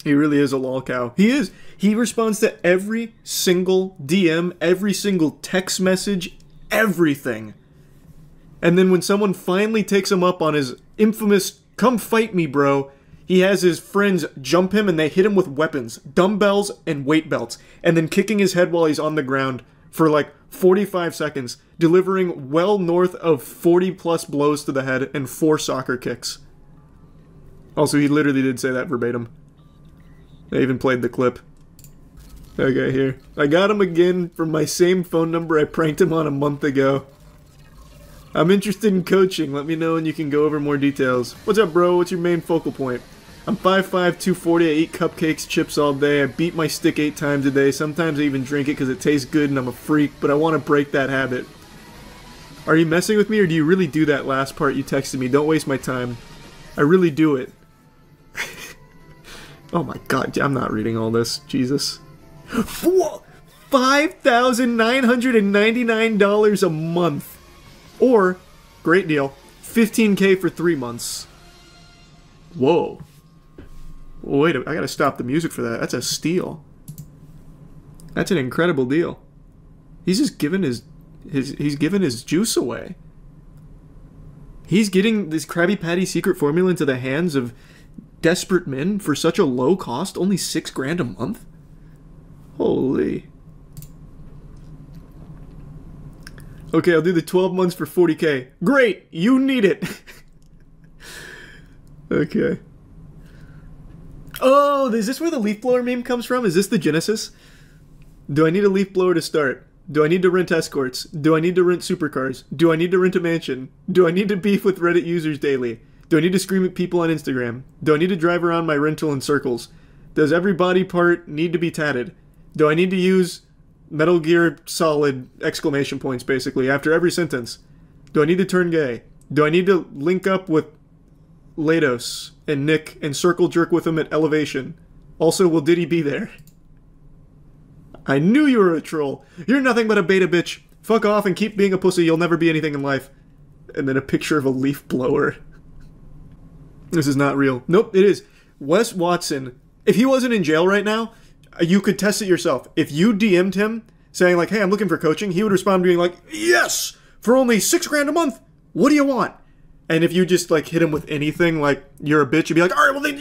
He really is a lol cow. He is. He responds to every single DM, every single text message, everything. And then when someone finally takes him up on his infamous, come fight me, bro, he has his friends jump him and they hit him with weapons, dumbbells and weight belts, and then kicking his head while he's on the ground for like 45 seconds, delivering well north of 40 plus blows to the head and 4 soccer kicks. Also, he literally did say that verbatim. I even played the clip. Okay, here. I got him again from my same phone number I pranked him on a month ago. I'm interested in coaching. Let me know and you can go over more details. What's up, bro? What's your main focal point? I'm 5'5", 240. I eat cupcakes, chips all day. I beat my stick 8 times a day. Sometimes I even drink it because it tastes good and I'm a freak, but I want to break that habit. Are you messing with me or do you really do that last part you texted me? Don't waste my time. I really do it. Oh my god, I'm not reading all this. Jesus. $5,999 a month. Or, great deal, $15K for 3 months. Whoa. Wait, I gotta stop the music for that. That's a steal. That's an incredible deal. He's just giving his juice away. He's getting this Krabby Patty secret formula into the hands of desperate men for such a low cost, only $6 grand a month? Holy. Okay, I'll do the 12 months for 40K. Great! You need it! Okay. Oh, is this where the leaf blower meme comes from? Is this the genesis? Do I need a leaf blower to start? Do I need to rent escorts? Do I need to rent supercars? Do I need to rent a mansion? Do I need to beef with Reddit users daily? Do I need to scream at people on Instagram? Do I need to drive around my rental in circles? Does every body part need to be tatted? Do I need to use Metal Gear Solid exclamation points, basically, after every sentence? Do I need to turn gay? Do I need to link up with Lados and Nick and circle jerk with him at Elevation? Also, will Diddy be there? I knew you were a troll. You're nothing but a beta bitch. Fuck off and keep being a pussy. You'll never be anything in life. And then a picture of a leaf blower. This is not real. Nope, it is. Wes Watson, if he wasn't in jail right now, you could test it yourself. If you DM'd him saying like, hey, I'm looking for coaching, he would respond being like, yes, for only $6,000 a month. What do you want? And if you just like hit him with anything like you're a bitch, you'd be like, all right, well, and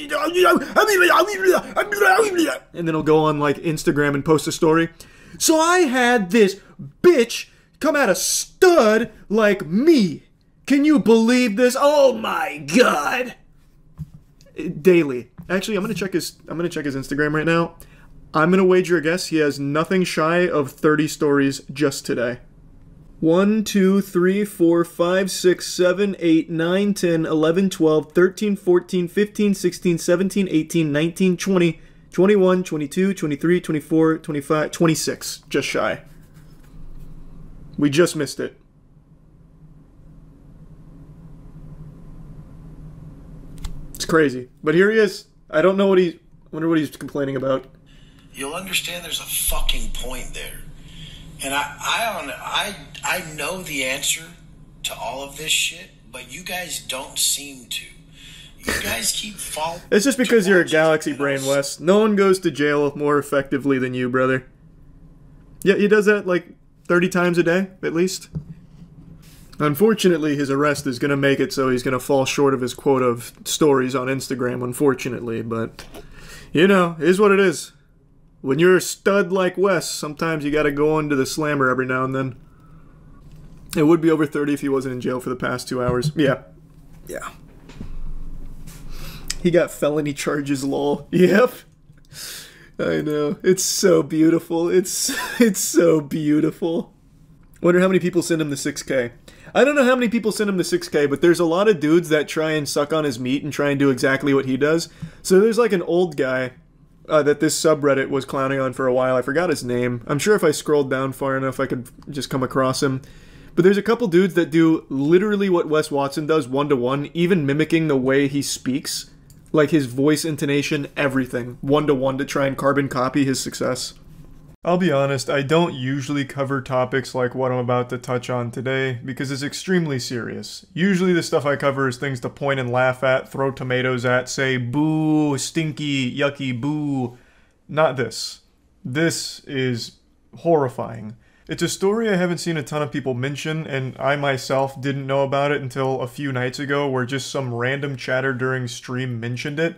then he'll go on like Instagram and post a story. So I had this bitch come at a stud like me. Can you believe this? Oh my god. Daily. Actually, I'm gonna check his Instagram right now. I'm gonna wager a guess he has nothing shy of 30 stories just today. 1, 2, 3, 4, 5, 6, 7, 8, 9, 10, 11, 12, 13, 14, 15, 16, 17, 18, 19, 20, 21, 22, 23, 24, 25, 26. Just shy. We just missed it. It's crazy. But here he is. I don't know what I wonder what he's complaining about. You'll understand there's a fucking point there. And I know the answer to all of this shit, but you guys don't seem to. You guys keep falling. It's just because you're a galaxy brain, Wes. No one goes to jail more effectively than you, brother. Yeah, he does that like 30 times a day, at least. Unfortunately, his arrest is going to make it so he's going to fall short of his quota of stories on Instagram, unfortunately. But, you know, it is what it is. When you're a stud like Wes, sometimes you gotta go into the slammer every now and then. It would be over 30 if he wasn't in jail for the past 2 hours. Yeah. Yeah. He got felony charges, lol. Yep. I know. It's so beautiful. It's so beautiful. Wonder how many people send him the 6K. I don't know how many people send him the 6K, but there's a lot of dudes that try and suck on his meat and try and do exactly what he does. So there's like an old guy that this subreddit was clowning on for a while. I forgot his name. I'm sure if I scrolled down far enough I could just come across him. But there's a couple dudes that do literally what Wes Watson does one-to-one, even mimicking the way he speaks. Like his voice, intonation, everything. One-to-one to try and carbon copy his success. I'll be honest, I don't usually cover topics like what I'm about to touch on today, because it's extremely serious. Usually the stuff I cover is things to point and laugh at, throw tomatoes at, say boo, stinky, yucky, boo. Not this. This is horrifying. It's a story I haven't seen a ton of people mention, and I myself didn't know about it until a few nights ago, where just some random chatter during stream mentioned it.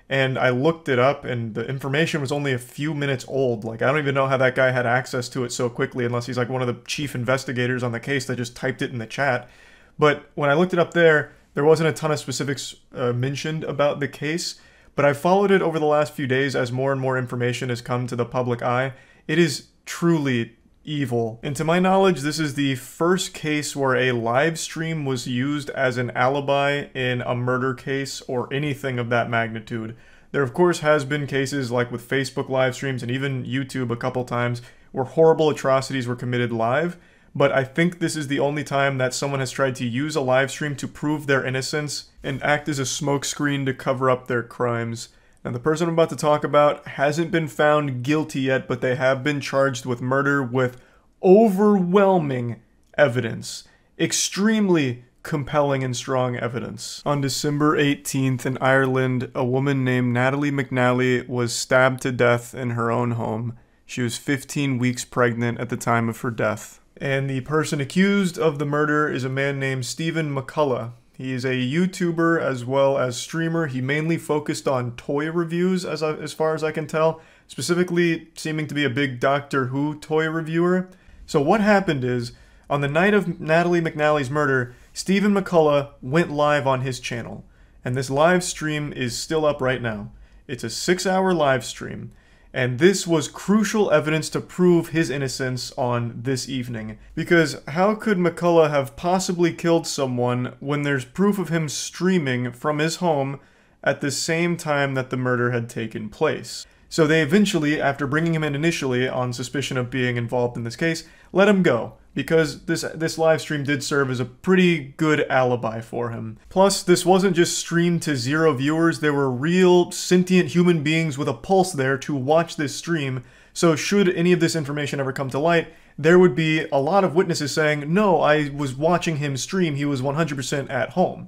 And I looked it up, and the information was only a few minutes old. Like, I don't even know how that guy had access to it so quickly, unless he's like one of the chief investigators on the case that just typed it in the chat. But when I looked it up there wasn't a ton of specifics mentioned about the case. But I followed it over the last few days as more and more information has come to the public eye. It is truly evil. And to my knowledge, this is the first case where a live stream was used as an alibi in a murder case or anything of that magnitude. There of course has been cases like with Facebook live streams and even YouTube a couple times where horrible atrocities were committed live, but I think this is the only time that someone has tried to use a live stream to prove their innocence and act as a smokescreen to cover up their crimes. Now, the person I'm about to talk about hasn't been found guilty yet, but they have been charged with murder with overwhelming evidence. Extremely compelling and strong evidence. On December 18th in Ireland, a woman named Natalie McNally was stabbed to death in her own home. She was 15 weeks pregnant at the time of her death. And the person accused of the murder is a man named Stephen McCullough. He is a YouTuber as well as streamer. He mainly focused on toy reviews as far as I can tell, specifically seeming to be a big Doctor Who toy reviewer. So what happened is, on the night of Natalie McNally's murder, Stephen McCullough went live on his channel. And this live stream is still up right now. It's a 6-hour live stream. And this was crucial evidence to prove his innocence on this evening. Because how could McCullough have possibly killed someone when there's proof of him streaming from his home at the same time that the murder had taken place? So they eventually, after bringing him in initially on suspicion of being involved in this case, let him go, because this live stream did serve as a pretty good alibi for him. Plus, this wasn't just streamed to 0 viewers, there were real, sentient human beings with a pulse there to watch this stream, so should any of this information ever come to light, there would be a lot of witnesses saying, no, I was watching him stream, he was 100% at home.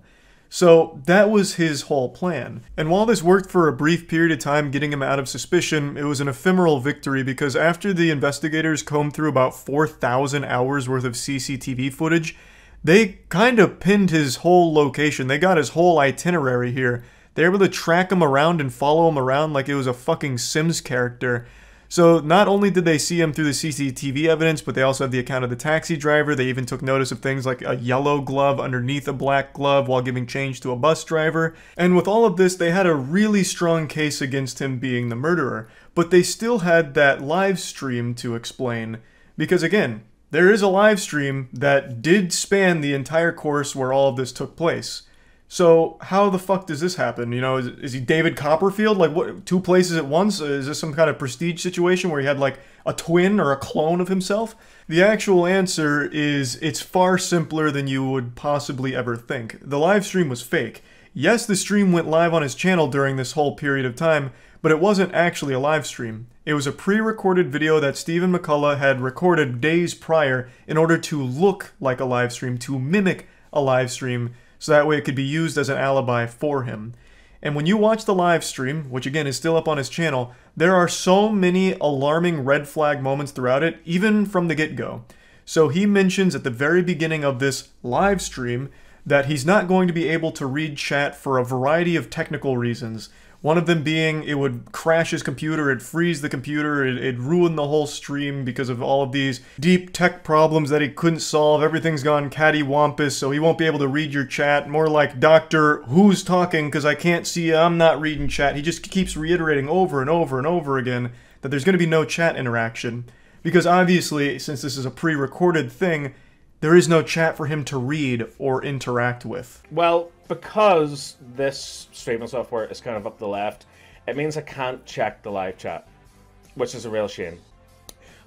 So that was his whole plan. And while this worked for a brief period of time getting him out of suspicion, it was an ephemeral victory because after the investigators combed through about 4,000 hours worth of CCTV footage, they kind of pinned his whole location. They got his whole itinerary here. They were able to track him around and follow him around like it was a fucking Sims character. So not only did they see him through the CCTV evidence, but they also have the account of the taxi driver. They even took notice of things like a yellow glove underneath a black glove while giving change to a bus driver. And with all of this, they had a really strong case against him being the murderer. But they still had that live stream to explain. Because again, there is a live stream that did span the entire course where all of this took place. So how the fuck does this happen? You know, is he David Copperfield? Like, what, 2 places at once? Is this some kind of prestige situation where he had like a twin or a clone of himself? The actual answer is it's far simpler than you would possibly ever think. The live stream was fake. Yes, the stream went live on his channel during this whole period of time, but it wasn't actually a live stream. It was a pre-recorded video that Stephen McCullough had recorded days prior in order to look like a live stream, to mimic a live stream, so that way it could be used as an alibi for him. And when you watch the live stream, which again is still up on his channel, there are so many alarming red flag moments throughout it, even from the get-go. So he mentions at the very beginning of this live stream that he's not going to be able to read chat for a variety of technical reasons. One of them being it would crash his computer, it'd freeze the computer, it'd ruin the whole stream because of all of these deep tech problems that he couldn't solve. Everything's gone cattywampus, so he won't be able to read your chat. More like, Doctor, who's talking? Because I can't see you, I'm not reading chat. He just keeps reiterating over and over and over again that there's going to be no chat interaction. Because obviously, since this is a pre-recorded thing, there is no chat for him to read or interact with. Well, because this streaming software is kind of up the left, it means I can't check the live chat, which is a real shame.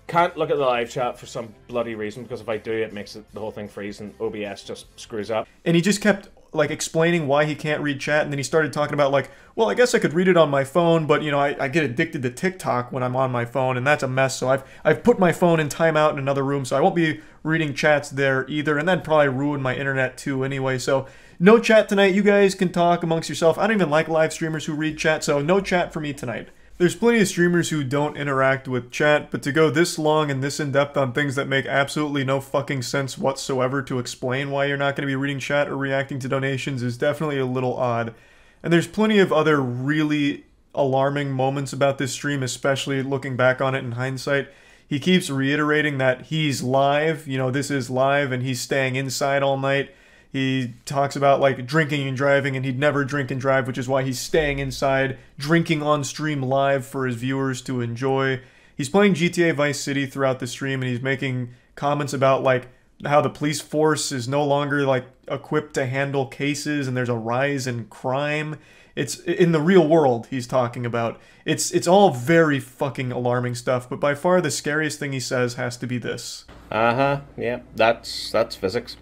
Can't look at the live chat for some bloody reason, because if I do, it makes the whole thing freeze and OBS just screws up. And he just kept like explaining why he can't read chat, and then he started talking about like, well, I guess I could read it on my phone, but you know, I get addicted to TikTok when I'm on my phone, and that's a mess, so I've put my phone in timeout in another room, so I won't be reading chats there either, and that'd probably ruin my internet too anyway, so no chat tonight. You guys can talk amongst yourself. I don't even like live streamers who read chat, so no chat for me tonight. There's plenty of streamers who don't interact with chat, but to go this long and this in-depth on things that make absolutely no fucking sense whatsoever to explain why you're not going to be reading chat or reacting to donations is definitely a little odd. And there's plenty of other really alarming moments about this stream, especially looking back on it in hindsight. He keeps reiterating that he's live, you know, this is live, and he's staying inside all night. He talks about like drinking and driving, and he'd never drink and drive, which is why he's staying inside, drinking on stream live for his viewers to enjoy. He's playing GTA Vice City throughout the stream, and he's making comments about like how the police force is no longer like equipped to handle cases, and there's a rise in crime. It's in the real world he's talking about. It's all very fucking alarming stuff, but by far the scariest thing he says has to be this. Yeah, that's physics.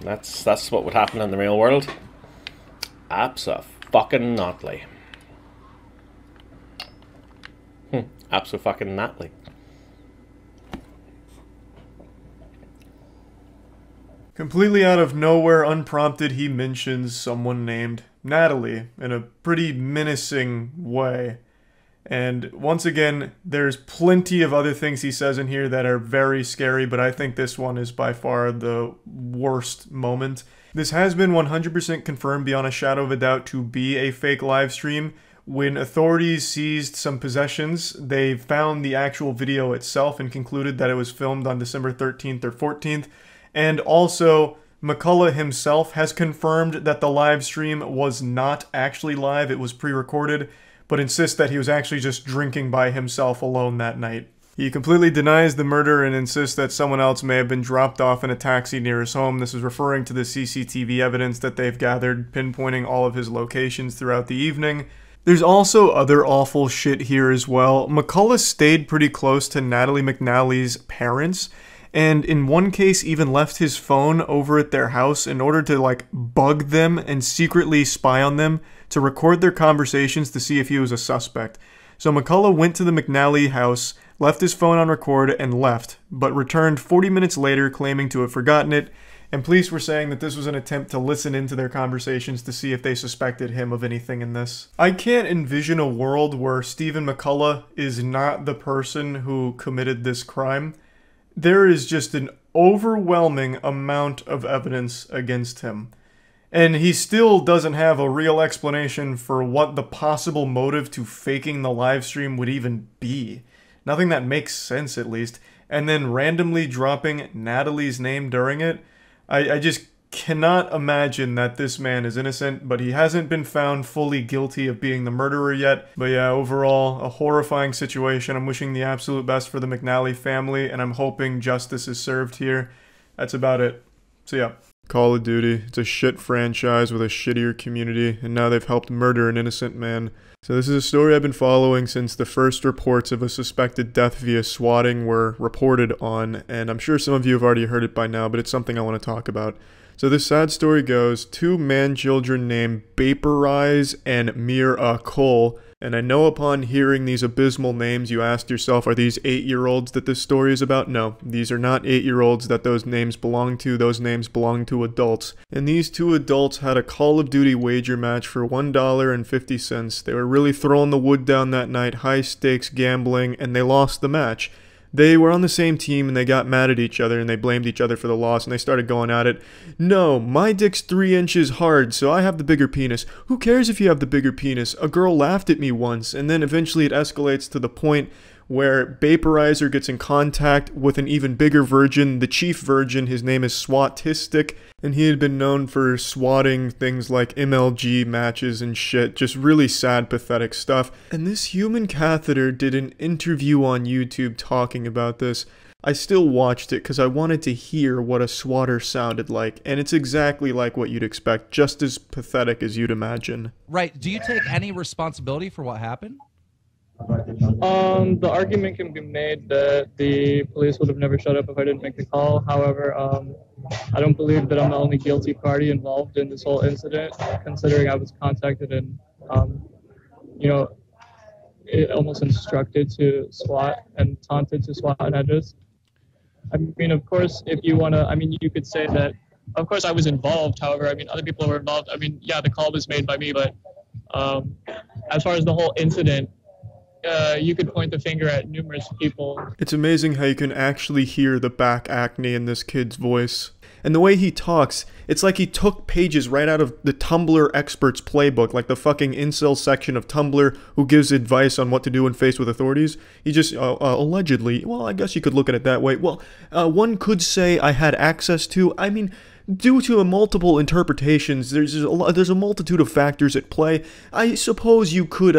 That's what would happen in the real world. Abso-fucking-notly. Abso-fucking-notly. Completely out of nowhere, unprompted, he mentions someone named Natalie in a pretty menacing way. And once again, there's plenty of other things he says in here that are very scary, but I think this one is by far the worst moment. This has been 100% confirmed beyond a shadow of a doubt to be a fake live stream. When authorities seized some possessions, they found the actual video itself and concluded that it was filmed on December 13th or 14th. And also, McCullough himself has confirmed that the live stream was not actually live, it was pre-recorded, but insists that he was actually just drinking by himself alone that night. He completely denies the murder and insists that someone else may have been dropped off in a taxi near his home. This is referring to the CCTV evidence that they've gathered, pinpointing all of his locations throughout the evening. There's also other awful shit here as well. McCullough stayed pretty close to Natalie McNally's parents, and in one case even left his phone over at their house in order to like bug them and secretly spy on them to record their conversations to see if he was a suspect. So McCullough went to the McNally house, left his phone on record, and left, but returned 40 minutes later claiming to have forgotten it, and police were saying that this was an attempt to listen into their conversations to see if they suspected him of anything in this. I can't envision a world where Stephen McCullough is not the person who committed this crime. There is just an overwhelming amount of evidence against him. And he still doesn't have a real explanation for what the possible motive to faking the live stream would even be. Nothing that makes sense, at least. And then randomly dropping Natalie's name during it. I just cannot imagine that this man is innocent, but he hasn't been found fully guilty of being the murderer yet. But yeah, overall, a horrifying situation. I'm wishing the absolute best for the McNally family, and I'm hoping justice is served here. That's about it. So yeah. Call of Duty. It's a shit franchise with a shittier community, and now they've helped murder an innocent man. So this is a story I've been following since the first reports of a suspected death via swatting were reported on, and I'm sure some of you have already heard it by now, but it's something I want to talk about. So this sad story goes, two man-children named Vaporize and Mir Cole, and I know upon hearing these abysmal names you asked yourself, are these 8-year-olds that this story is about? No, these are not 8-year-olds that those names belong to. Those names belong to adults. And these two adults had a Call of Duty wager match for $1.50. They were really throwing the wood down that night, high stakes gambling, and they lost the match. They were on the same team and they got mad at each other and they blamed each other for the loss and they started going at it. No, my dick's 3 inches hard, so I have the bigger penis. Who cares if you have the bigger penis? A girl laughed at me once, and then eventually it escalates to the point where Vaporizer gets in contact with an even bigger virgin, the chief virgin. His name is Swatistic, and he had been known for swatting things like MLG matches and shit, just really sad, pathetic stuff. And this human catheter did an interview on YouTube talking about this. I still watched it because I wanted to hear what a swatter sounded like, and it's exactly like what you'd expect, just as pathetic as you'd imagine. Right. Do you take any responsibility for what happened? The argument can be made that the police would have never shut up if I didn't make the call. However, I don't believe that I'm the only guilty party involved in this whole incident, considering I was contacted and, almost instructed to SWAT and taunted to SWAT an address. I mean, of course, if you want to, you could say that, of course, I was involved. However, other people were involved. Yeah, the call was made by me, but as far as the whole incident, you could point the finger at numerous people. It's amazing how you can actually hear the back acne in this kid's voice. And the way he talks, it's like he took pages right out of the Tumblr experts playbook, like the fucking incel section of Tumblr who gives advice on what to do when faced with authorities. He just, allegedly, well, I guess you could look at it that way. Well, one could say I had access to, due to multiple interpretations, there's a multitude of factors at play. I suppose you could,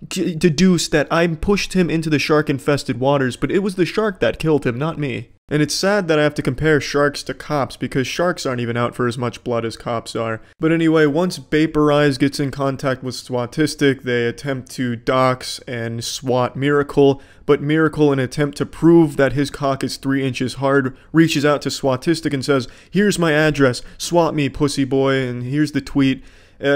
deduce that I pushed him into the shark-infested waters, but it was the shark that killed him, not me. And it's sad that I have to compare sharks to cops, because sharks aren't even out for as much blood as cops are. But anyway, once Vaporize gets in contact with Swatistic, they attempt to dox and swat Miracle, but Miracle, in an attempt to prove that his cock is 3 inches hard, reaches out to Swatistic and says, "Here's my address, swat me, pussy boy," and here's the tweet.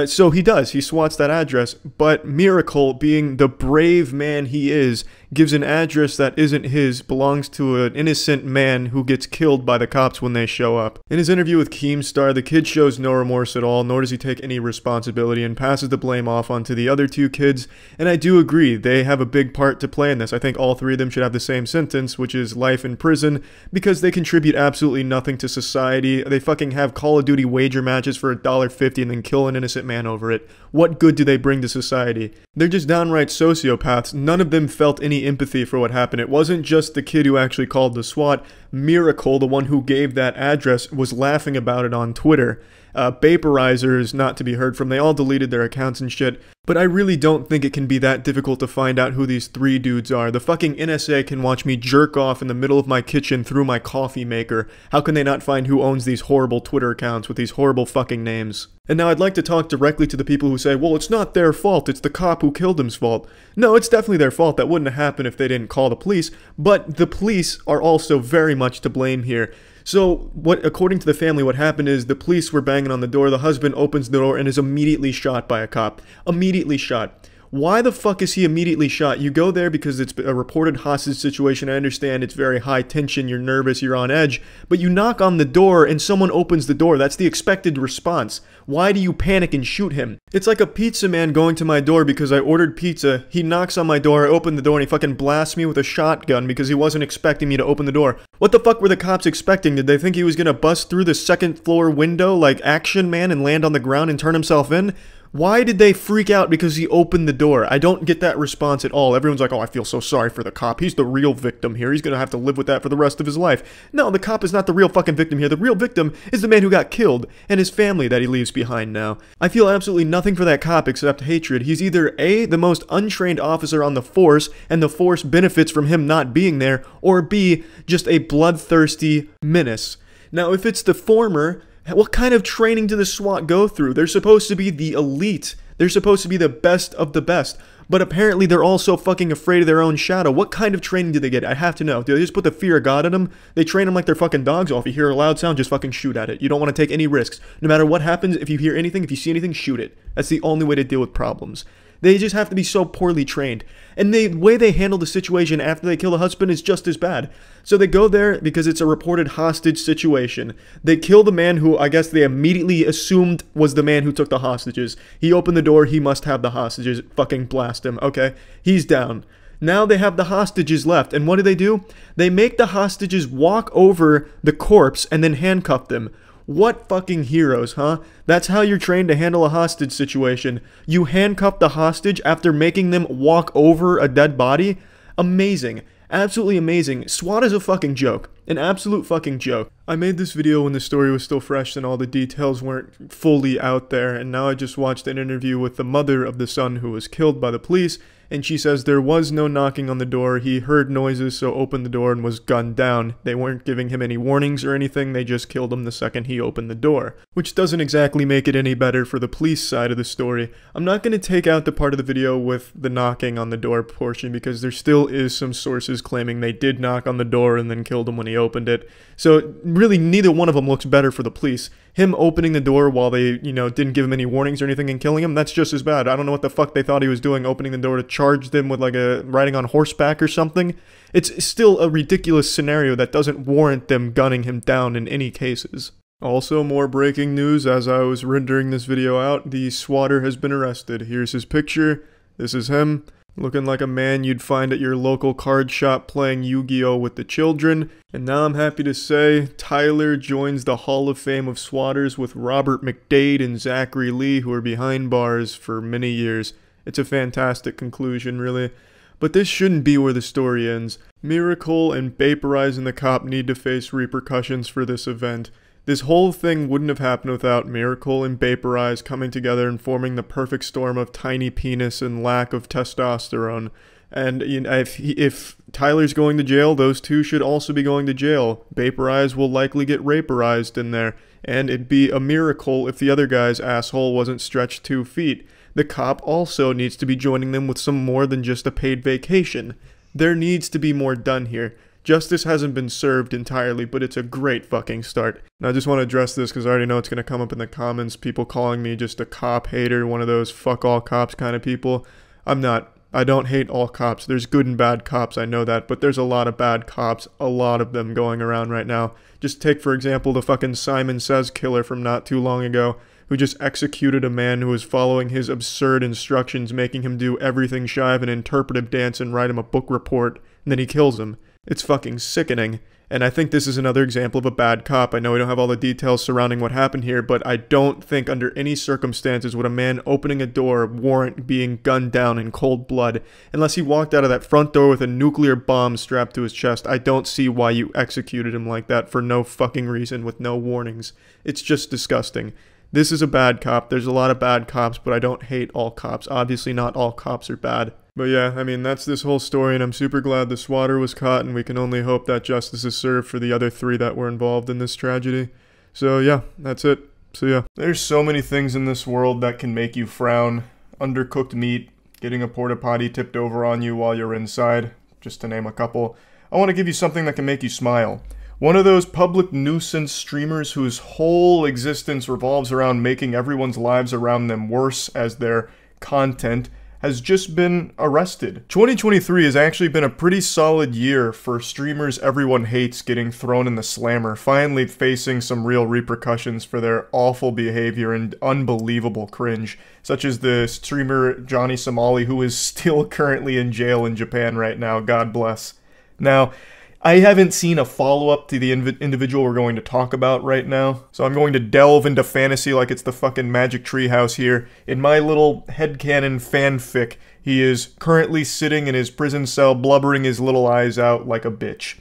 So he does, he swats that address, but Miracle, being the brave man he is, gives an address that isn't his, belongs to an innocent man who gets killed by the cops when they show up. In his interview with Keemstar, the kid shows no remorse at all, nor does he take any responsibility, and passes the blame off onto the other two kids, and I do agree, they have a big part to play in this. I think all three of them should have the same sentence, which is life in prison, because they contribute absolutely nothing to society. They fucking have Call of Duty wager matches for $1.50 and then kill an innocent man over it. What good do they bring to society? They're just downright sociopaths. None of them felt any empathy for what happened. It wasn't just the kid who actually called the SWAT. Miracle, the one who gave that address, was laughing about it on Twitter. Vaporizers, not to be heard from, they all deleted their accounts and shit. But I really don't think it can be that difficult to find out who these 3 dudes are. The fucking NSA can watch me jerk off in the middle of my kitchen through my coffee maker. How can they not find who owns these horrible Twitter accounts with these horrible fucking names? And now I'd like to talk directly to the people who say, well, it's not their fault, it's the cop who killed him's fault. No, it's definitely their fault. That wouldn't have happened if they didn't call the police, but the police are also very much to blame here. So, according to the family, what happened is the police were banging on the door, the husband opens the door and is immediately shot by a cop. Immediately shot. Why the fuck is he immediately shot? You go there because it's a reported hostage situation. I understand it's very high tension, you're nervous, you're on edge, but you knock on the door and someone opens the door. That's the expected response. Why do you panic and shoot him? It's like a pizza man going to my door because I ordered pizza. He knocks on my door, I open the door, and he fucking blasts me with a shotgun because he wasn't expecting me to open the door. What the fuck were the cops expecting? Did they think he was gonna bust through the 2nd floor window like Action Man and land on the ground and turn himself in? Why did they freak out because he opened the door? I don't get that response at all. Everyone's like, oh, I feel so sorry for the cop. He's the real victim here. He's gonna have to live with that for the rest of his life. No, the cop is not the real fucking victim here. The real victim is the man who got killed and his family that he leaves behind now. I feel absolutely nothing for that cop except hatred. He's either A, the most untrained officer on the force, and the force benefits from him not being there, or B, just a bloodthirsty menace. Now, if it's the former, what kind of training do the SWAT go through? They're supposed to be the elite. They're supposed to be the best of the best. But apparently they're all so fucking afraid of their own shadow. What kind of training do they get? I have to know. Do they just put the fear of God in them? They train them like they're fucking dogs. Oh, if you hear a loud sound, just fucking shoot at it. You don't want to take any risks. No matter what happens, if you hear anything, if you see anything, shoot it. That's the only way to deal with problems. They just have to be so poorly trained. And the way they handle the situation after they kill the husband is just as bad. So they go there because it's a reported hostage situation. They kill the man who I guess they immediately assumed was the man who took the hostages. He opened the door, he must have the hostages. Fucking blast him. Okay, he's down. Now they have the hostages left. And what do? They make the hostages walk over the corpse and then handcuff them. What fucking heroes, huh? That's how you're trained to handle a hostage situation. You handcuff the hostage after making them walk over a dead body? Amazing. Absolutely amazing. SWAT is a fucking joke. An absolute fucking joke. I made this video when the story was still fresh and all the details weren't fully out there, and now I just watched an interview with the mother of the son who was killed by the police, and she says there was no knocking on the door. He heard noises, so opened the door and was gunned down. They weren't giving him any warnings or anything, they just killed him the second he opened the door. Which doesn't exactly make it any better for the police side of the story. I'm not going to take out the part of the video with the knocking on the door portion because there still is some sources claiming they did knock on the door and then killed him when he opened it. So really neither one of them looks better for the police. Him opening the door while they, didn't give him any warnings or anything and killing him, that's just as bad. I don't know what the fuck they thought he was doing, opening the door to charge them with like riding on horseback or something. It's still a ridiculous scenario that doesn't warrant them gunning him down in any cases. Also, more breaking news as I was rendering this video out, the swatter has been arrested. Here's his picture. This is him. Looking like a man you'd find at your local card shop playing Yu-Gi-Oh! With the children. And now I'm happy to say, Tyler joins the Hall of Fame of swatters with Robert McDade and Zachary Lee, who are behind bars for many years. It's a fantastic conclusion, really. But this shouldn't be where the story ends. Miracle and Vaporize and the cop need to face repercussions for this event. This whole thing wouldn't have happened without Miracle and Vaporize coming together and forming the perfect storm of tiny penis and lack of testosterone. And if Tyler's going to jail, those two should also be going to jail. Vaporize will likely get raperized in there. And it'd be a miracle if the other guy's asshole wasn't stretched 2 feet. The cop also needs to be joining them with some more than just a paid vacation. There needs to be more done here. Justice hasn't been served entirely, but it's a great fucking start. And I just want to address this because I already know it's going to come up in the comments, people calling me just a cop hater, one of those fuck all cops kind of people. I'm not. I don't hate all cops. There's good and bad cops, I know that, but there's a lot of bad cops, a lot of them going around right now. Just take, for example, the fucking Simon Says killer from not too long ago, who just executed a man who was following his absurd instructions, making him do everything shy of an interpretive dance and write him a book report, and then he kills him. It's fucking sickening. And I think this is another example of a bad cop. I know we don't have all the details surrounding what happened here, but I don't think under any circumstances would a man opening a door warrant being gunned down in cold blood. Unless he walked out of that front door with a nuclear bomb strapped to his chest, I don't see why you executed him like that for no fucking reason with no warnings. It's just disgusting. This is a bad cop. There's a lot of bad cops, but I don't hate all cops. Obviously not all cops are bad. But yeah, I mean, that's this whole story, and I'm super glad the swatter was caught, and we can only hope that justice is served for the other 3 that were involved in this tragedy. So yeah, that's it. So yeah. There's so many things in this world that can make you frown. Undercooked meat, getting a porta potty tipped over on you while you're inside, just to name a couple. I want to give you something that can make you smile. One of those public nuisance streamers whose whole existence revolves around making everyone's lives around them worse as their content has just been arrested. 2023 has actually been a pretty solid year for streamers everyone hates getting thrown in the slammer, finally facing some real repercussions for their awful behavior and unbelievable cringe, such as the streamer Johnny Somali, who is still currently in jail in Japan right now, God bless. Now, I haven't seen a follow-up to the individual we're going to talk about right now, so I'm going to delve into fantasy like it's the fucking Magic Treehouse here. In my little headcanon fanfic, he is currently sitting in his prison cell blubbering his little eyes out like a bitch.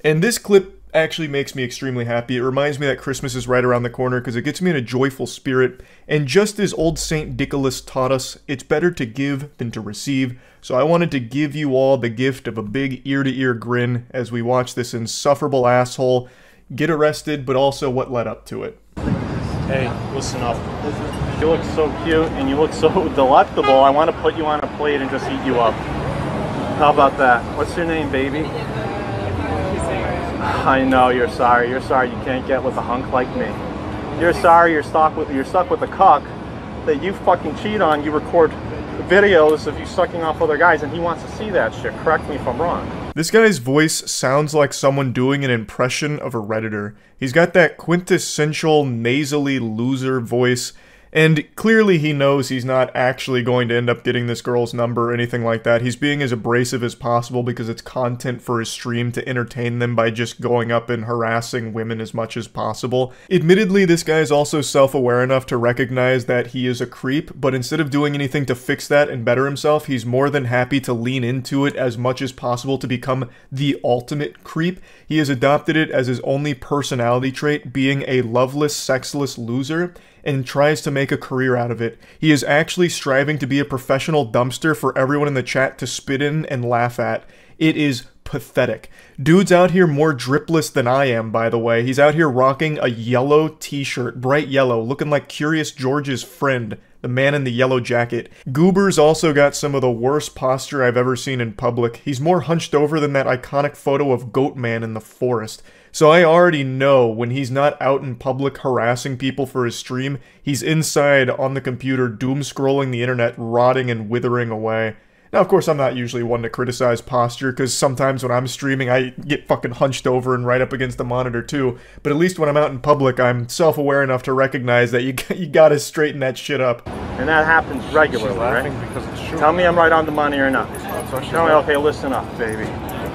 And this clip actually makes me extremely happy. It reminds me that Christmas is right around the corner because it gets me in a joyful spirit. And just as old Saint Nicholas taught us, it's better to give than to receive. So I wanted to give you all the gift of a big ear-to-ear grin as we watch this insufferable asshole get arrested, but also what led up to it. Hey, listen up. You look so cute and you look so delectable. I want to put you on a plate and just eat you up. How about that? What's your name, baby? I know you're sorry. You're sorry you can't get with a hunk like me. You're sorry you're stuck with a cuck that you fucking cheat on. You record videos of you sucking off other guys and he wants to see that shit. Correct me if I'm wrong. This guy's voice sounds like someone doing an impression of a Redditor. He's got that quintessential nasally loser voice. And clearly he knows he's not actually going to end up getting this girl's number or anything like that. He's being as abrasive as possible because it's content for his stream to entertain them by just going up and harassing women as much as possible. Admittedly, this guy is also self-aware enough to recognize that he is a creep, but instead of doing anything to fix that and better himself, he's more than happy to lean into it as much as possible to become the ultimate creep. He has adopted it as his only personality trait, being a loveless, sexless loser, and tries to make a career out of it. He is actually striving to be a professional dumpster for everyone in the chat to spit in and laugh at. It is pathetic. Dude's out here more dripless than I am, by the way. He's out here rocking a yellow t-shirt, bright yellow, looking like Curious George's friend, the man in the yellow jacket. Goober's also got some of the worst posture I've ever seen in public. He's more hunched over than that iconic photo of Goatman in the forest. So I already know when he's not out in public harassing people for his stream, he's inside on the computer doom-scrolling the internet, rotting and withering away. Now, of course, I'm not usually one to criticize posture, because sometimes when I'm streaming, I get fucking hunched over and right up against the monitor too. But at least when I'm out in public, I'm self-aware enough to recognize that you gotta straighten that shit up. And that happens regularly, right? Tell me I'm right on the money or not. Tell me, okay, listen up, baby.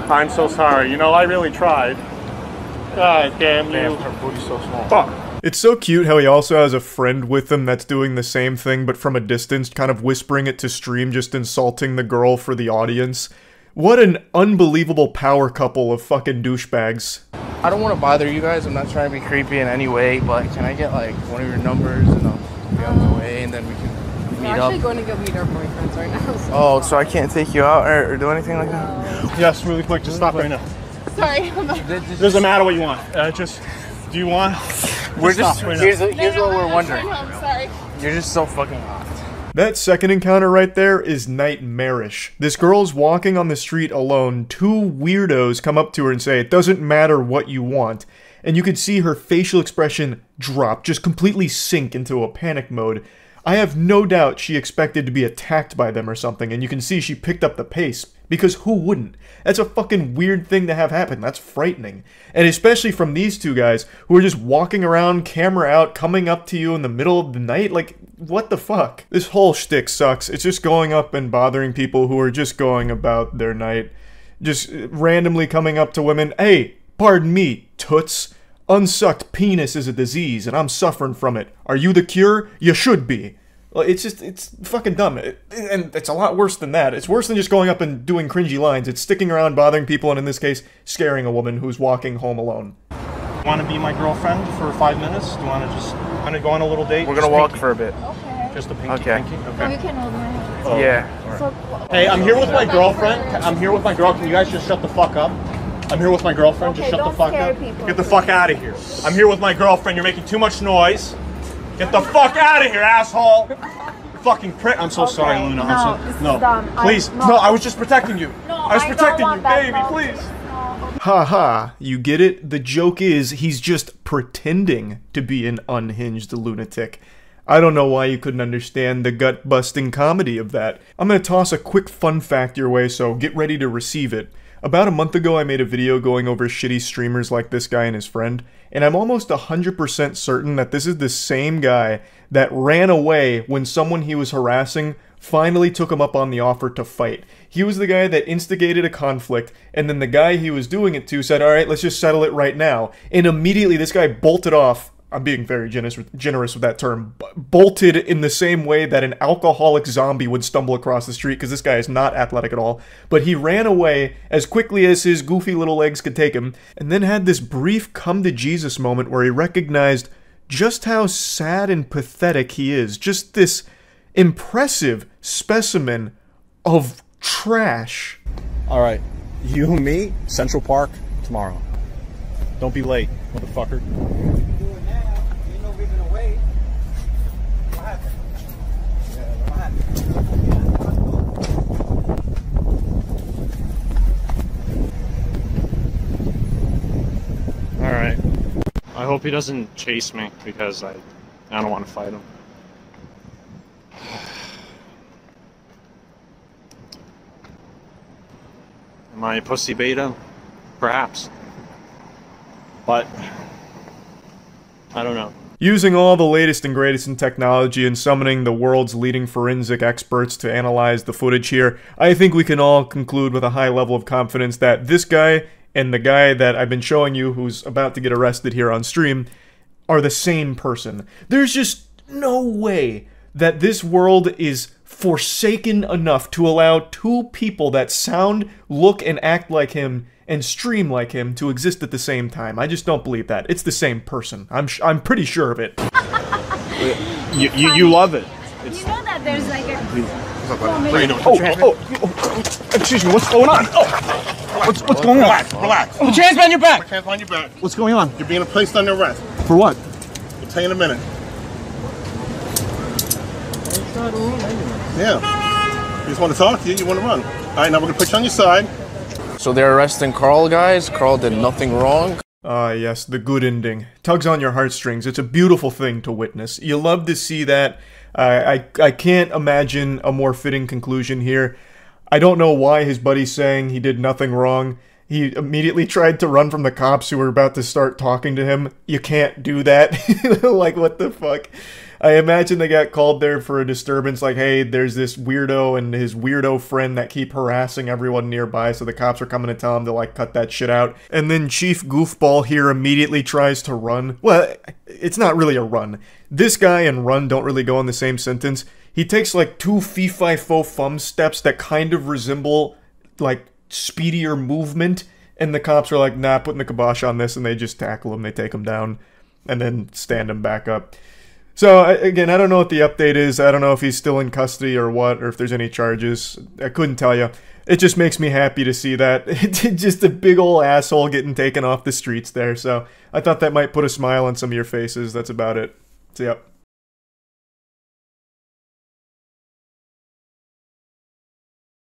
I'm so sorry. You know, I really tried. God damn you. Her booty's so small. Fuck. It's so cute how he also has a friend with him that's doing the same thing but from a distance, kind of whispering it to stream, just insulting the girl for the audience. What an unbelievable power couple of fucking douchebags. I don't want to bother you guys, I'm not trying to be creepy in any way, but can I get like one of your numbers and I'll be on my way and then we can meet up? We're actually going to go meet our boyfriends right now. So. Oh, so I can't take you out or do anything like that? Yes, really quick, just stop right now. Sorry. Doesn't matter what you want. Do you want? We're just, here's what we're wondering. Sorry. You're just so fucking hot. That second encounter right there is nightmarish. This girl's walking on the street alone. 2 weirdos come up to her and say, "It doesn't matter what you want." And you could see her facial expression drop, just completely sink into a panic mode. I have no doubt she expected to be attacked by them or something, and you can see she picked up the pace. Because who wouldn't? That's a fucking weird thing to have happen. That's frightening. And especially from these 2 guys who are just walking around, camera out, coming up to you in the middle of the night. Like, what the fuck? This whole shtick sucks. It's just going up and bothering people who are just going about their night. Just randomly coming up to women. Hey, Pardon me, toots. Unsucked penis is a disease, and I'm suffering from it. Are you the cure? You should be. It's fucking dumb. And it's a lot worse than that. It's worse than just going up and doing cringy lines. It's sticking around, bothering people, and in this case, scaring a woman who's walking home alone. Want to be my girlfriend for 5 minutes? Do you want to just go on a little date? We're gonna walk for a bit. Okay. Just a pinky. Okay. Pinky? So you can hold my hand. Oh. Yeah. So, Hey, I'm here with my girlfriend. I'm here with my girl. Can you guys just shut the fuck up? I'm here with my girlfriend. Okay, Just shut the don't fuck scare up. people, Get the fuck out of here. I'm here with my girlfriend. You're making too much noise. Get the fuck out of here, asshole. Fucking prick. I'm so sorry, Luna. No, this is no. dumb. Please. No, I was just protecting you. No, I was I don't protecting you, want that. baby. No, Please. Ha ha, you get it? The joke is he's just pretending to be an unhinged lunatic. I don't know why you couldn't understand the gut-busting comedy of that. I'm gonna toss a quick fun fact your way, so get ready to receive it. About a month ago, I made a video going over shitty streamers like this guy and his friend, and I'm almost 100% certain that this is the same guy that ran away when someone he was harassing finally took him up on the offer to fight. He was the guy that instigated a conflict, and then the guy he was doing it to said, alright, let's just settle it right now. And immediately this guy bolted off. I'm being very generous with that term. Bolted in the same way that an alcoholic zombie would stumble across the street, because this guy is not athletic at all. But he ran away as quickly as his goofy little legs could take him, and then had this brief come-to-Jesus moment where he recognized just how sad and pathetic he is. Just this impressive specimen of trash. All right. You, me, Central Park, tomorrow. Don't be late, motherfucker. All right. I hope he doesn't chase me because I don't want to fight him. Am I a pussy beta? Perhaps. But I don't know. Using all the latest and greatest in technology and summoning the world's leading forensic experts to analyze the footage here, I think we can all conclude with a high level of confidence that this guy and the guy that I've been showing you who's about to get arrested here on stream are the same person. There's just no way that this world is forsaken enough to allow two people that sound, look, and act like him and stream like him to exist at the same time. I just don't believe that. It's the same person. I'm pretty sure of it. You love it. You know that there's like a... What are you doing? Excuse me, what's going on? What's going on? Relax. Put your hands behind your back. Put your hands behind your back. What's going on? You're being placed under arrest. For what? We'll tell you in a minute. Yeah. You just want to talk to you, you want to run. All right, now we're going to put you on your side. So they're arresting Carl, guys. Carl did nothing wrong. Ah, yes, the good ending. Tugs on your heartstrings. It's a beautiful thing to witness. You love to see that. I can't imagine a more fitting conclusion here. I don't know why his buddy's saying he did nothing wrong. He immediately tried to run from the cops who were about to start talking to him. You can't do that. Like, what the fuck? I imagine they got called there for a disturbance, like, hey, there's this weirdo and his weirdo friend that keep harassing everyone nearby, so the cops are coming to tell him to, like, cut that shit out. And then Chief Goofball here immediately tries to run. Well, it's not really a run. This guy and run don't really go in the same sentence. He takes, like, two fee-fi-fo-fum steps that kind of resemble, like, speedier movement, and the cops are like, nah, putting the kibosh on this, and they just tackle him, they take him down, and then stand him back up. So, again, I don't know what the update is. I don't know if he's still in custody or what, or if there's any charges. I couldn't tell you. It just makes me happy to see that. It's just a big ol' asshole getting taken off the streets there. So, I thought that might put a smile on some of your faces. That's about it. See ya.